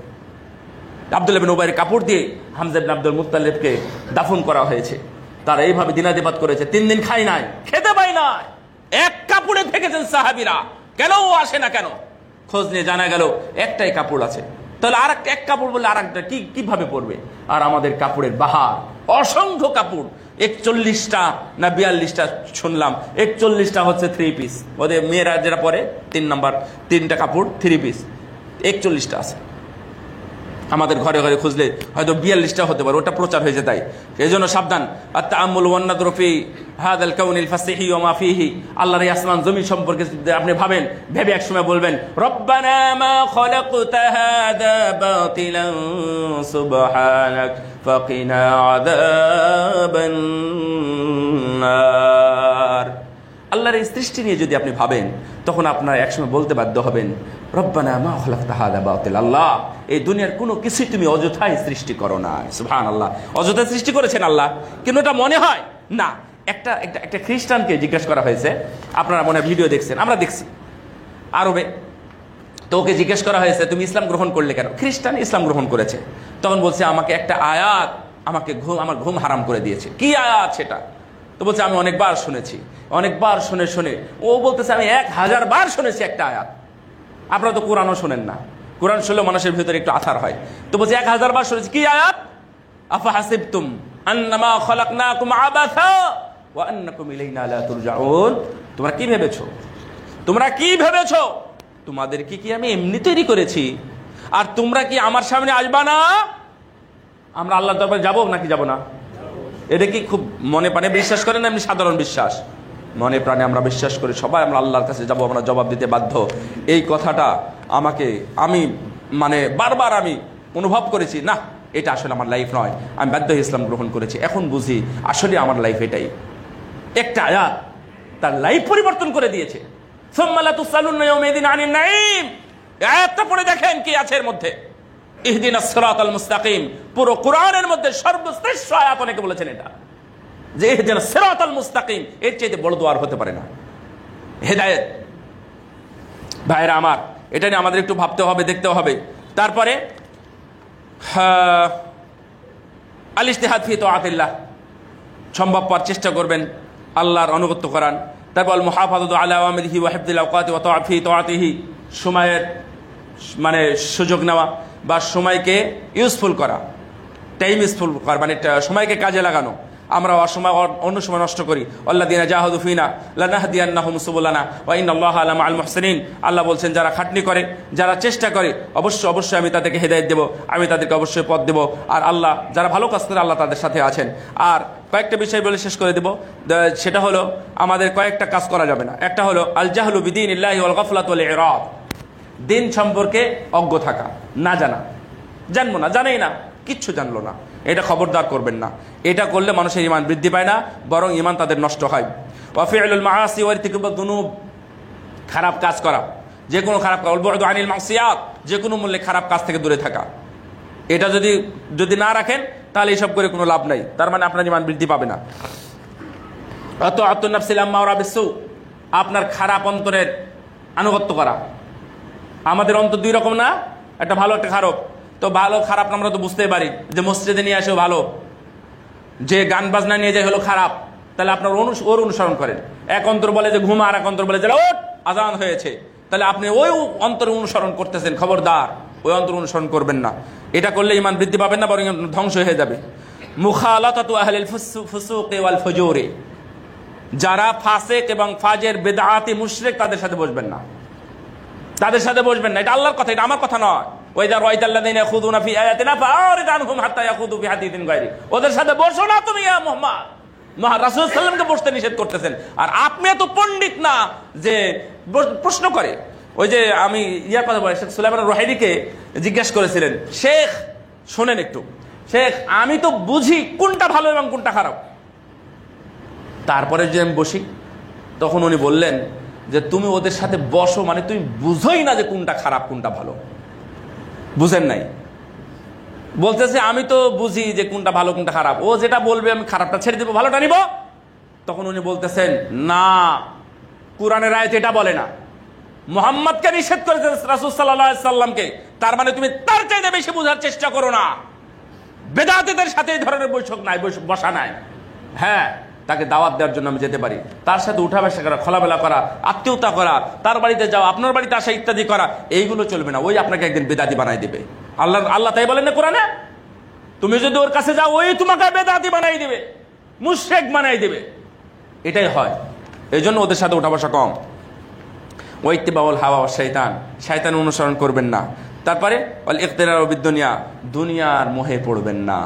আব্দুল্লাহ ইবনে উবাইয়ের কাপড় দিয়ে হামজা ইবনে আব্দুল মুত্তালিবকে দাফন করা হয়েছে। তারা এইভাবে দিনাতিপাত করেছে, 3 দিন খাই নাই, খেতে পাই নাই, এক কাপড়ে থেকেছেন সাহাবীরা। কেন ও আসে না কেন? খোঁজ নিয়ে জানা গেল একটাই কাপড় আছে। তাহলে আর এক কাপড় বললে আর একটা কিভাবে পরবে? আর আমাদের কাপড়ের বাহার, অসংখ্য কাপড়, 41টা না 42টা শুনলাম, 41টা হচ্ছে 3 পিস। ওদের মেয়েরা যেটা পরে 3 নাম্বার 3টা কাপড় 3 পিস, 41টা আছে। আমাদের ঘরে ঘরে খুঁজলে হয়তো 42টা হতে পারে, ওটা প্রচার হয়েছে। তাই এই জন্য সাবধান। আত-তাআম্মুল ওয়ান নাযরু ফি হাযাল কাউনিল ফাসিহি ওয়া মা ফিহি, আল্লাহর এই আসমান জমিন সম্পর্কে আপনি ভাবেন, ভেবে একসময় বলবেন রব্বানা মা খালাকতা হাযা বাতিলান সুবহানাক ফাকিনা আযাবান নার। আল্লাহর এই সৃষ্টি নিয়ে যদি আপনি ভাবেন, তখন আপনারা একসময় বলতে বাধ্য হবেন রব্বানা মা খালাকতা হাযা বাতিল, আল্লাহ এই দুনিয়ার কোনো কিছুই তুমি অযথাই সৃষ্টি করো না। সুবহানাল্লাহ, অযথাই সৃষ্টি করেছেন আল্লাহ, কিন্তু এটা মনে হয় না। একটা খ্রিস্টানকে জিজ্ঞাসা করা হয়েছে, আপনারা মনে ভিডিও দেখছেন, আমরা দেখছি আরবে। তো ওকে জিজ্ঞেস করা হয়েছে তুমি ইসলাম গ্রহণ করলে কেন? খ্রিস্টান ইসলাম গ্রহণ করেছে। তখন বলছে আমাকে একটা আয়াত আমার ঘুম হারাম করে দিয়েছে। কি আয়াত সেটা? তো বলছে আমি অনেকবার শুনেছি, অনেকবার শুনে ও বলতেছে আমি 1000 বার শুনেছি একটা আয়াত। আপনারা তো কোরআনও শোনেন না, কোরআন শুনলে মানুষের ভিতরে একটু আথার হয়। তো বলছে 1000 বার শুনেছি। কি আয়াত? আফা হাসিবতুম আন্নামা খালাকনাকুম আবাসা ওয়া আন্নাকুম ইলাইনা লা তুরজাউন, তোমরা কি ভেবেছো তোমাদের কি আমি এমনি তৈরি করেছি, আর তোমরা কি আমার সামনে আসবা না? আমরা আল্লাহর দরবারে যাবো নাকি যাব না? এটা কি খুব মনে প্রাণে বিশ্বাস করেন? এমনি সাধারণ বিশ্বাস? মনে প্রাণে আমরা বিশ্বাস করি, সবাই আমরা আল্লাহর কাছে যাব, আমরা জবাব দিতে বাধ্য। এই কথাটা আমি বারবার আমি অনুভব করেছি, না এটা আসলে আমার লাইফ নয়, আমি বাধ্য হয়ে ইসলাম গ্রহণ করেছি। এখন বুঝি আসলে আমার লাইফ এটাই। একটা আয়াত তার লাইফ পরিবর্তন করে দিয়েছে। সুম্মা লা তুসআলুনা ইয়াওমাইযিন আনিন নাঈম, আয়াতটা পড়ে দেখেন কি আছে এর মধ্যে। ইহদিনাস সিরাতাল মুস্তাকিম, পুরো কোরআনের মধ্যে সর্বশ্রেষ্ঠ আয়াত অনেকে বলেছেন এটা, যে ইহদিনাস সিরাতাল মুস্তাকিম, এর চাইতে বড় দোয়া আর হতে পারে না। হেদায়েত ভাইরা আমার, এটা নিয়ে আমাদের একটু ভাবতে হবে, দেখতে হবে। তারপরে আল ইজতিহাদ ফি তাআতিল্লাহ, সম্ভবপর চেষ্টা করবেন আল্লাহর আনুগত্য করান। তারপর আল মুহাফাযাতু আলা আওয়ামিরিহি ওয়া হিফযিল আওকাতি ওয়া তাআত ফি তাআতিহি, সময়ের মানে সুযোগ নেওয়া বা সময়কে ইউজফুল করা, টাইম ইউজফুল করা, মানে সময়কে কাজে লাগানো। আমরা অসময় অন্য সময় নষ্ট করি। আল্লাযীনা জাহাদু ফিনা লানাহদিয়ান্নাহুম সুবুলানা ওয়া ইন্নাল্লাহা আলা মাআল মুহসিনিন। আল্লাহ বলছেন যারা খাটনি করে, যারা চেষ্টা করে, অবশ্যই আমি তাদেরকে হেদায়েত দেব, আমি তাদেরকে অবশ্যই পথ দেব। আর আল্লাহ যারা ভালো কাজ করে আল্লাহ তাদের সাথে আছেন। আর কয়েকটা বিষয় বলে শেষ করে দেব, সেটা হলো আমাদের কয়েকটা কাজ করা যাবে না। একটা হলো আল জাহলু বিদীনিল্লাহি ওয়াল গাফলাতু ওয়াল ইরাদ, দিন সম্পর্কে অজ্ঞ থাকা, না জানা, জানবো না, জানেই না, কিচ্ছু জানলো না, এটা খবরদার করবেন না। এটা করলে মানুষের ঈমান বৃদ্ধি পায় না, বরং ঈমান তাদের নষ্ট হয়। ওয়া ফি'লুল মাআসি ওয়া ইরতিকাবুদ দুনুব, খারাপ কাজ করা, যে কোনো খারাপ কাজ, ওয়াল বু'দু আনিল মাসিয়াত, যে কোনো মূল্যে খারাপ কাজ থেকে দূরে থাকা। এটা যদি না রাখেন তাহলে এসব করে কোনো লাভ নাই, তার মানে আপনার ঈমান বৃদ্ধি পাবে না। তাআতুন নাফসিল আম্মারা বিসসু, আপনার খারাপ অন্তরের আনুগত্য করা। আমাদের অন্তর দুই রকম না, একটা ভালো একটা খারাপ। তো ভালো খারাপ আমরা তো বুঝতেই পারি, যে মসজিদে নিয়ে আসেও ভালো, যে গান বাজনা নিয়ে যায় হলো খারাপ, তাহলে আপনার ওর অনুসরণ করেন। এক অন্তর বলে যে ঘুমা, আর এক অন্তর বলে যে ওঠ আজান হয়েছে, তাহলে আপনি ওই অন্তর অনুসরণ করতেছেন, খবরদার ওই অন্তর অনুসরণ করবেন না। এটা করলে ঈমান বৃদ্ধি পাবেন না, বরং ধ্বংস হয়ে যাবে। মুখালাতাতু আহলিল ফুসুকি ওয়াল ফুজুরি, যারা ফাসিক এবং ফাজের বিদআতি মুশরিক তাদের সাথে বসবেন না, তাদের সাথে বসবেন না। এটা আল্লাহর কথা, এটা আমার কথা নয়। ওয়াইদা রাআইতাল্লাযীনা ইয়াখুযুনা ফি আয়াতিনা ফাআরিদ আনহুম হাত্তা ইয়াখুযু ফি হাদিসিন গায়রি, ওদের সাথে বসো না তুমি, ইয়া মুহাম্মদ। রাসূল সাল্লাল্লাহু আলাইহি ওয়াসাল্লামকে বসতে নিষেধ করতেছেন, আর আপনি এত পণ্ডিত না যে প্রশ্ন করে। ওই যে আমি ইয়ার কথা বলি, শেখ সুলাইমান রুহাইলিকে জিজ্ঞাসা করেছিলেন, শেখ শোনেন একটু, শেখ আমি তো বুঝি কোনটা ভালো এবং কোনটা খারাপ, তারপরে যে আমি বসি, তখন উনি বললেন যে তুমি ওদের সাথে বসো মানে তুমি বুঝোই না যে কোনটা খারাপ কোনটা ভালো, বুঝেন নাই। বলতেছে আমি তো বুঝি যে কোনটা ভালো কোনটা খারাপ, ও যেটা বলবে আমি খারাপটা ছেড়ে দেবো, ভালোটা নিব। তখন উনি বলতেছেন না, কোরআনের আয়াত এটা বলে না, মুহাম্মদকে নিষেধ করেছেন রাসূল সাল্লাল্লাহু আলাইহি সাল্লামকে, তার মানে তুমি তার চাইতে বেশি বোঝার চেষ্টা করো না। বেদাতীদের সাথে এই ধরনের বৈঠক নাই, বসা নাই। হ্যাঁ, তাকে দাওয়াত দেওয়ার জন্য আমি যেতে পারি, তার সাথে উঠা বসা করা, খোলামেলা করা, আত্মীয়তা করা, তার বাড়িতে যাওয়া, আপনার বাড়িতে আসা ইত্যাদি করা, এইগুলো চলবে না। ওই আপনাকে একদিন বেদাতি বানাই দেবে। আল্লাহ তাই বলেন না কোরআনে, তুমি যদি ওর কাছে যাও ওই তোমাকে বেদাতি বানাই দেবে, মুশরিক বানাই দেবে। এটাই হয়, এই জন্য ওদের সাথে উঠা বসা কম। ওয়াইত্তিবাউল হাওয়া ওয়া শাইতান, শয়তান অনুসরণ করবেন না। তারপরে ওয়াল ইগতিরারু বিদ-দুনিয়া, দুনিয়ার মোহে পড়বেন না।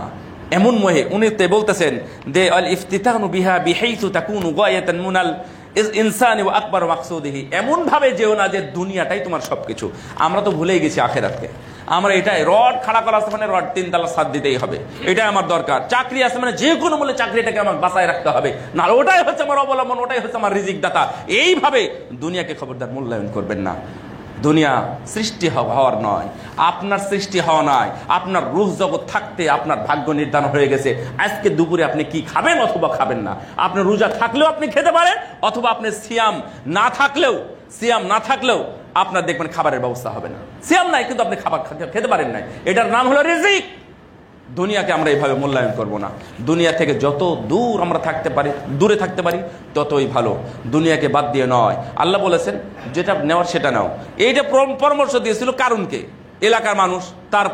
এমন মোহে উনি বলতেছেন যে আল ইফতিতানু বিহা বিহাইসু তাকুনু গায়াতান মুনাল ইনসানি ওয়া আকবার মাকসুদিহি, এমন ভাবে যেও না যে দুনিয়াটাই তোমার সবকিছু। আমরা তো ভুলেই গেছি আখিরাতকে। আমরা এটাই, রড খাড়া করা আছে মানে রড 3 তালা ছাদ দিতেই হবে, এটাই আমার দরকার। চাকরি আছে মানে যে কোনো মূল্যে চাকরিটাকে আমার বাঁচায় রাখতে হবে, না ওটাই হচ্ছে আমার অবলম্বন, ওটাই হচ্ছে আমার রিজিক দাতা। এইভাবে দুনিয়াকে খবরদার মূল্যায়ন করবেন না। দুনিয়া সৃষ্টি হওয়ার নয়, আপনার সৃষ্টি হওয়া নয়। আপনার রূহ জগৎ থাকতে আপনার ভাগ্য নির্ধারণ হয়ে গেছে। আজকে দুপুরে আপনি কি খাবেন অথবা খাবেন না। আপনি রোজা থাকলেও আপনি খেতে পারেন, অথবা আপনি সিয়াম না থাকলেও আপনার দেখবেন খাবারের ব্যবস্থা হবে না। সিয়াম নাই কিন্তু আপনি খাবার খেতে পারেন নাই, এটার নাম হলো রিজিক। দুনিয়াকে আমরা এইভাবে মূল্যায়ন করব না। দুনিয়া থেকে যত দূর আমরা দূরে থাকতে পারি ততই ভালো। দুনিয়াকে বাদ দিয়ে নয়। আল্লাহ বলেছেন যেটা নেওয়ার সেটা নাও। এইটা পরামর্শ দিয়েছিল কারণকে, এলাকার মানুষ, তার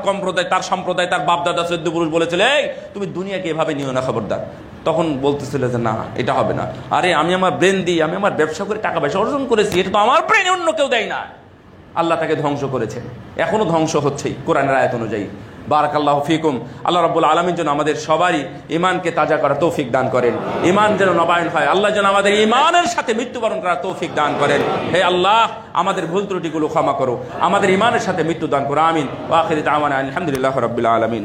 সম্প্রদায়, তার বাপদাদা চৌদ্দ পুরুষ বলেছিল এই তুমি দুনিয়াকে এভাবে নিও না, খবরদার। তখন বলতেছিল যে না এটা হবে না। আরে আমি আমার ব্রেন দিই, আমি আমার ব্যবসা করে টাকা পয়সা অর্জন করেছি, এটা তো আমার ব্রেন, অন্য কেউ দেয় না। আল্লাহ তাকে ধ্বংস করেছেন, এখনো ধ্বংস হচ্ছেই কোরআনের আয়াত অনুযায়ী। বারাকাল্লাহু ফিকুম। আল্লাহ রাব্বুল আলামিন যেন আমাদের সবারই ঈমানকে তাজা করার তৌফিক দান করেন, ঈমান যেন নবায়ন হয়। আল্লাহ যেন আমাদের ঈমানের সাথে মৃত্যুবরণ করার তৌফিক দান করেন। হে আল্লাহ, আমাদের ভুল ত্রুটিগুলো ক্ষমা করো, আমাদের ঈমানের সাথে মৃত্যু দান করো। আমিন। ওয়া আখিরু দাওয়ানা আলহামদুলিল্লাহি রাব্বিল আলামিন।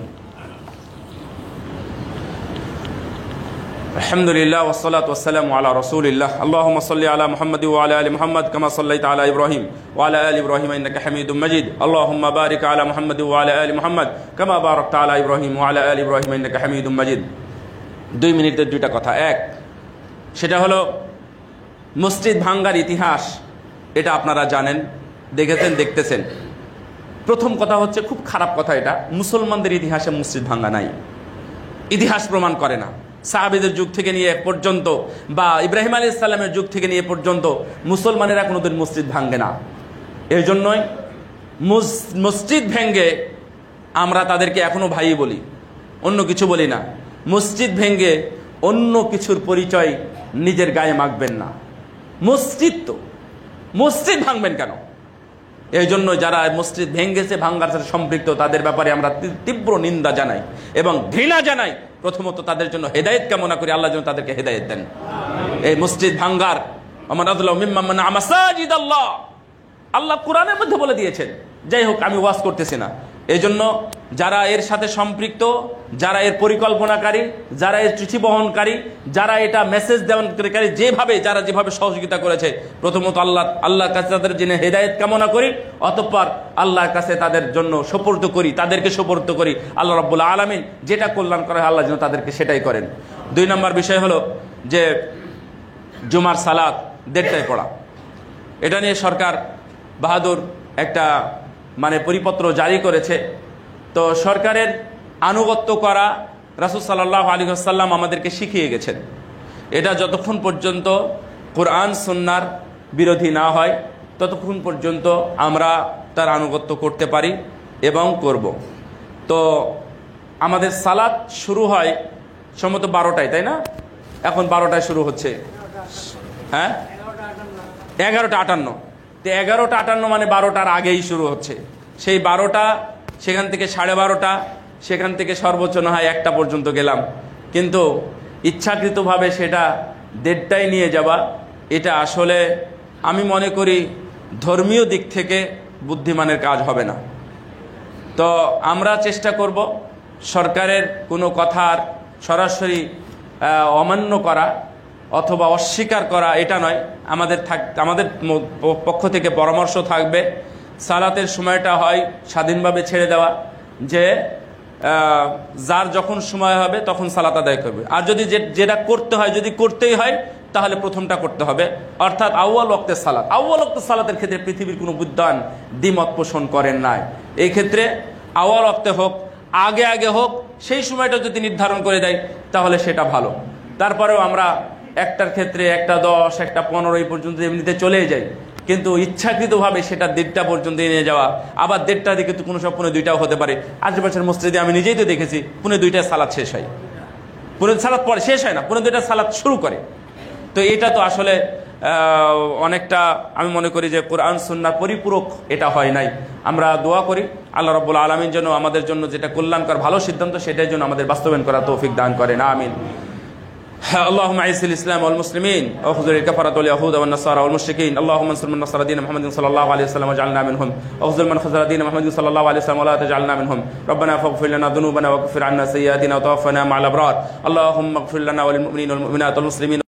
আলহামদুলিল্লাহ ওয়াসসালাতু ওয়াসসালামু আলা রাসূলিল্লাহ আল্লাহুম্মা সাল্লি আলা মুহাম্মাদ ওয়া আলা আলি মুহাম্মাদ কামা সাল্লাইতা আলা ইব্রাহিম ওয়া আলা আলি ইব্রাহিম ইন্নাকা হামিদুম মাজিদ আল্লাহুম্মা বারিক আলা মুহাম্মাদ ওয়া আলা আলি মুহাম্মাদ কামা বারাকতা আলা ইব্রাহিম ওয়া আলা আলি ইব্রাহিম ইন্নাকা হামিদুম মাজিদ। 2 মিনিটের দুইটা কথা। এক, সেটা হলো মসজিদ ভাঙ্গার ইতিহাস। এটা আপনারা জানেন, দেখেছেন, দেখতেছেন। প্রথম কথা হচ্ছে, খুব খারাপ কথা, এটা মুসলমানদের ইতিহাসে মসজিদ ভাঙ্গা নাই, ইতিহাস প্রমাণ করে না। সাহাবীদের যুগ থেকে নিয়ে পর্যন্ত বা ইব্রাহিম আলাইহিস সালামের যুগ থেকে নিয়ে পর্যন্ত মুসলমানেরা কোনোদিন মসজিদ ভাঙ্গে না। এই জন্যই মসজিদ ভেঙ্গে আমরা তাদেরকে এখনো ভাই বলি, অন্য কিছু বলি না। মসজিদ ভেঙ্গে অন্য কিছুর পরিচয় নিজের গায়ে মাখবেন না। মসজিদ তো, মসজিদ ভাঙবেন কেন? এই জন্য যারা মসজিদ ভেঙ্গেছে, ভাঙ্গার সাথে সম্পৃক্ত, তাদের ব্যাপারে আমরা তীব্র নিন্দা জানাই এবং ঘৃণা জানাই। প্রথমত তাদের জন্য হেদায়েত কামনা করি, আল্লাহ যেন তাদেরকে হেদায়েত দেন। এই মসজিদ ভাঙ্গার আমার মাসাজিদ আল্লাহ, আল্লাহ কোরআনের মধ্যে বলে দিয়েছেন। যাই হোক, আমি ওয়াজ করতেছি না। এই জন্য যারা এর সাথে সম্পৃক্ত, যারা এর পরিকল্পনাকারী, যারা এর চিঠি বহনকারী, যারা এটা মেসেজ দেওয়ানকারী, যারা যেভাবে সহযোগিতা করেছে, প্রথমত আল্লাহর কাছে তাদের জন্য হেদায়েত কামনা করি, অতঃপর আল্লাহর কাছে তাদের জন্য সুপর্দ করি, তাদেরকে সুপর্দ করি। আল্লাহ রাব্বুল আলামিন যেটা কল্যাণ করে, আল্লাহ যেন তাদেরকে সেটাই করেন। 2 নম্বর বিষয় হলো যে জুমার সালাত 1:30টায় পড়া। এটা নিয়ে সরকার বাহাদুর একটা পরিপত্র জারি করেছে। তো সরকারের আনুগত্য করা রাসূল সাল্লাল্লাহু আলাইহি ওয়াসাল্লাম আমাদেরকে শিখিয়ে গেছেন। এটা যতক্ষণ পর্যন্ত কোরআন সুন্নাহর বিরোধী না হয়, ততক্ষণ পর্যন্ত আমরা তার আনুগত্য করতে পারি এবং করব। তো আমাদের সালাত শুরু হয় সম্ভবত 12টায়, তাই না? এখন 12টায় শুরু হচ্ছে, হ্যাঁ 11:58। তো 11:58 মানে 12টার আগেই শুরু হচ্ছে। সেই 12টা, সেখান থেকে 12:30, সেখান থেকে সর্বোচ্চ না হয় 1টা পর্যন্ত গেলাম। কিন্তু ইচ্ছাকৃতভাবে সেটা 1:30টায় নিয়ে যাওয়া, এটা আসলে আমি মনে করি ধর্মীয় দিক থেকে বুদ্ধিমানের কাজ হবে না। তো আমরা চেষ্টা করব সরকারের কোনো কথার সরাসরি অমান্য করা অথবা অস্বীকার করা, এটা নয়। আমাদের পক্ষ থেকে পরামর্শ থাকবে সালাতের সময়টা হয় স্বাধীনভাবে ছেড়ে দেওয়া, যে যার যখন সময় হবে তখন সালাত আদায় করবে। আর যদি যেটা করতে হয়, যদি করতেই হয়, তাহলে প্রথমটা করতে হবে, অর্থাৎ আউয়াল ওয়াক্তের সালাত। আউয়াল ওয়াক্তের সালাতের ক্ষেত্রে পৃথিবীর কোনো বিদ্বান দ্বিমত পোষণ করেন নাই। এই ক্ষেত্রে আউয়াল ওয়াক্তে হোক, আগে হোক, সেই সময়টা যদি নির্ধারণ করে দেয় তাহলে সেটা ভালো। তারপরেও আমরা একটার ক্ষেত্রে 1:10, 1:15 এই পর্যন্ত এমনিতে চলে যায়, কিন্তু ইচ্ছাকৃতভাবে সেটা 1:30টা পর্যন্ত নিয়ে যাওয়া, আবার 1:30টার দিকে তো কোনো সব 1:45টাও হতে পারে। আশেপাশের মসজিদে আমি নিজেই তো দেখেছি 1:45টায় সালাত শেষ হয়, সালাত পরে শেষ হয় না, 1:45টায় সালাত শুরু করে। তো এটা তো আসলে অনেকটা আমি মনে করি যে কোরআন সুন্নাহর পরিপূরক এটা হয় নাই। আমরা দোয়া করি আল্লাহ রাব্বুল আলামিন যেন আমাদের জন্য যেটা কল্যাণকর ভালো সিদ্ধান্ত, সেটাই জন্য আমাদের বাস্তবায়ন করার তৌফিক দান করেন, আমিন। اللهم اعز الاسلام والمسلمين واخذل الكفرة واليهود والنصارى والمشركين اللهم انصر من نصر دين محمد صلى الله عليه وسلم واجعلنا منهم واخذل من خذل دين محمد صلى الله عليه وسلم ولا تجعلنا منهم ربنا فاغفر لنا ذنوبنا واغفر عنا سيئاتنا وتوفنا مع الابرار اللهم اغفر لنا وللمؤمنين والمؤمنات والمسلمين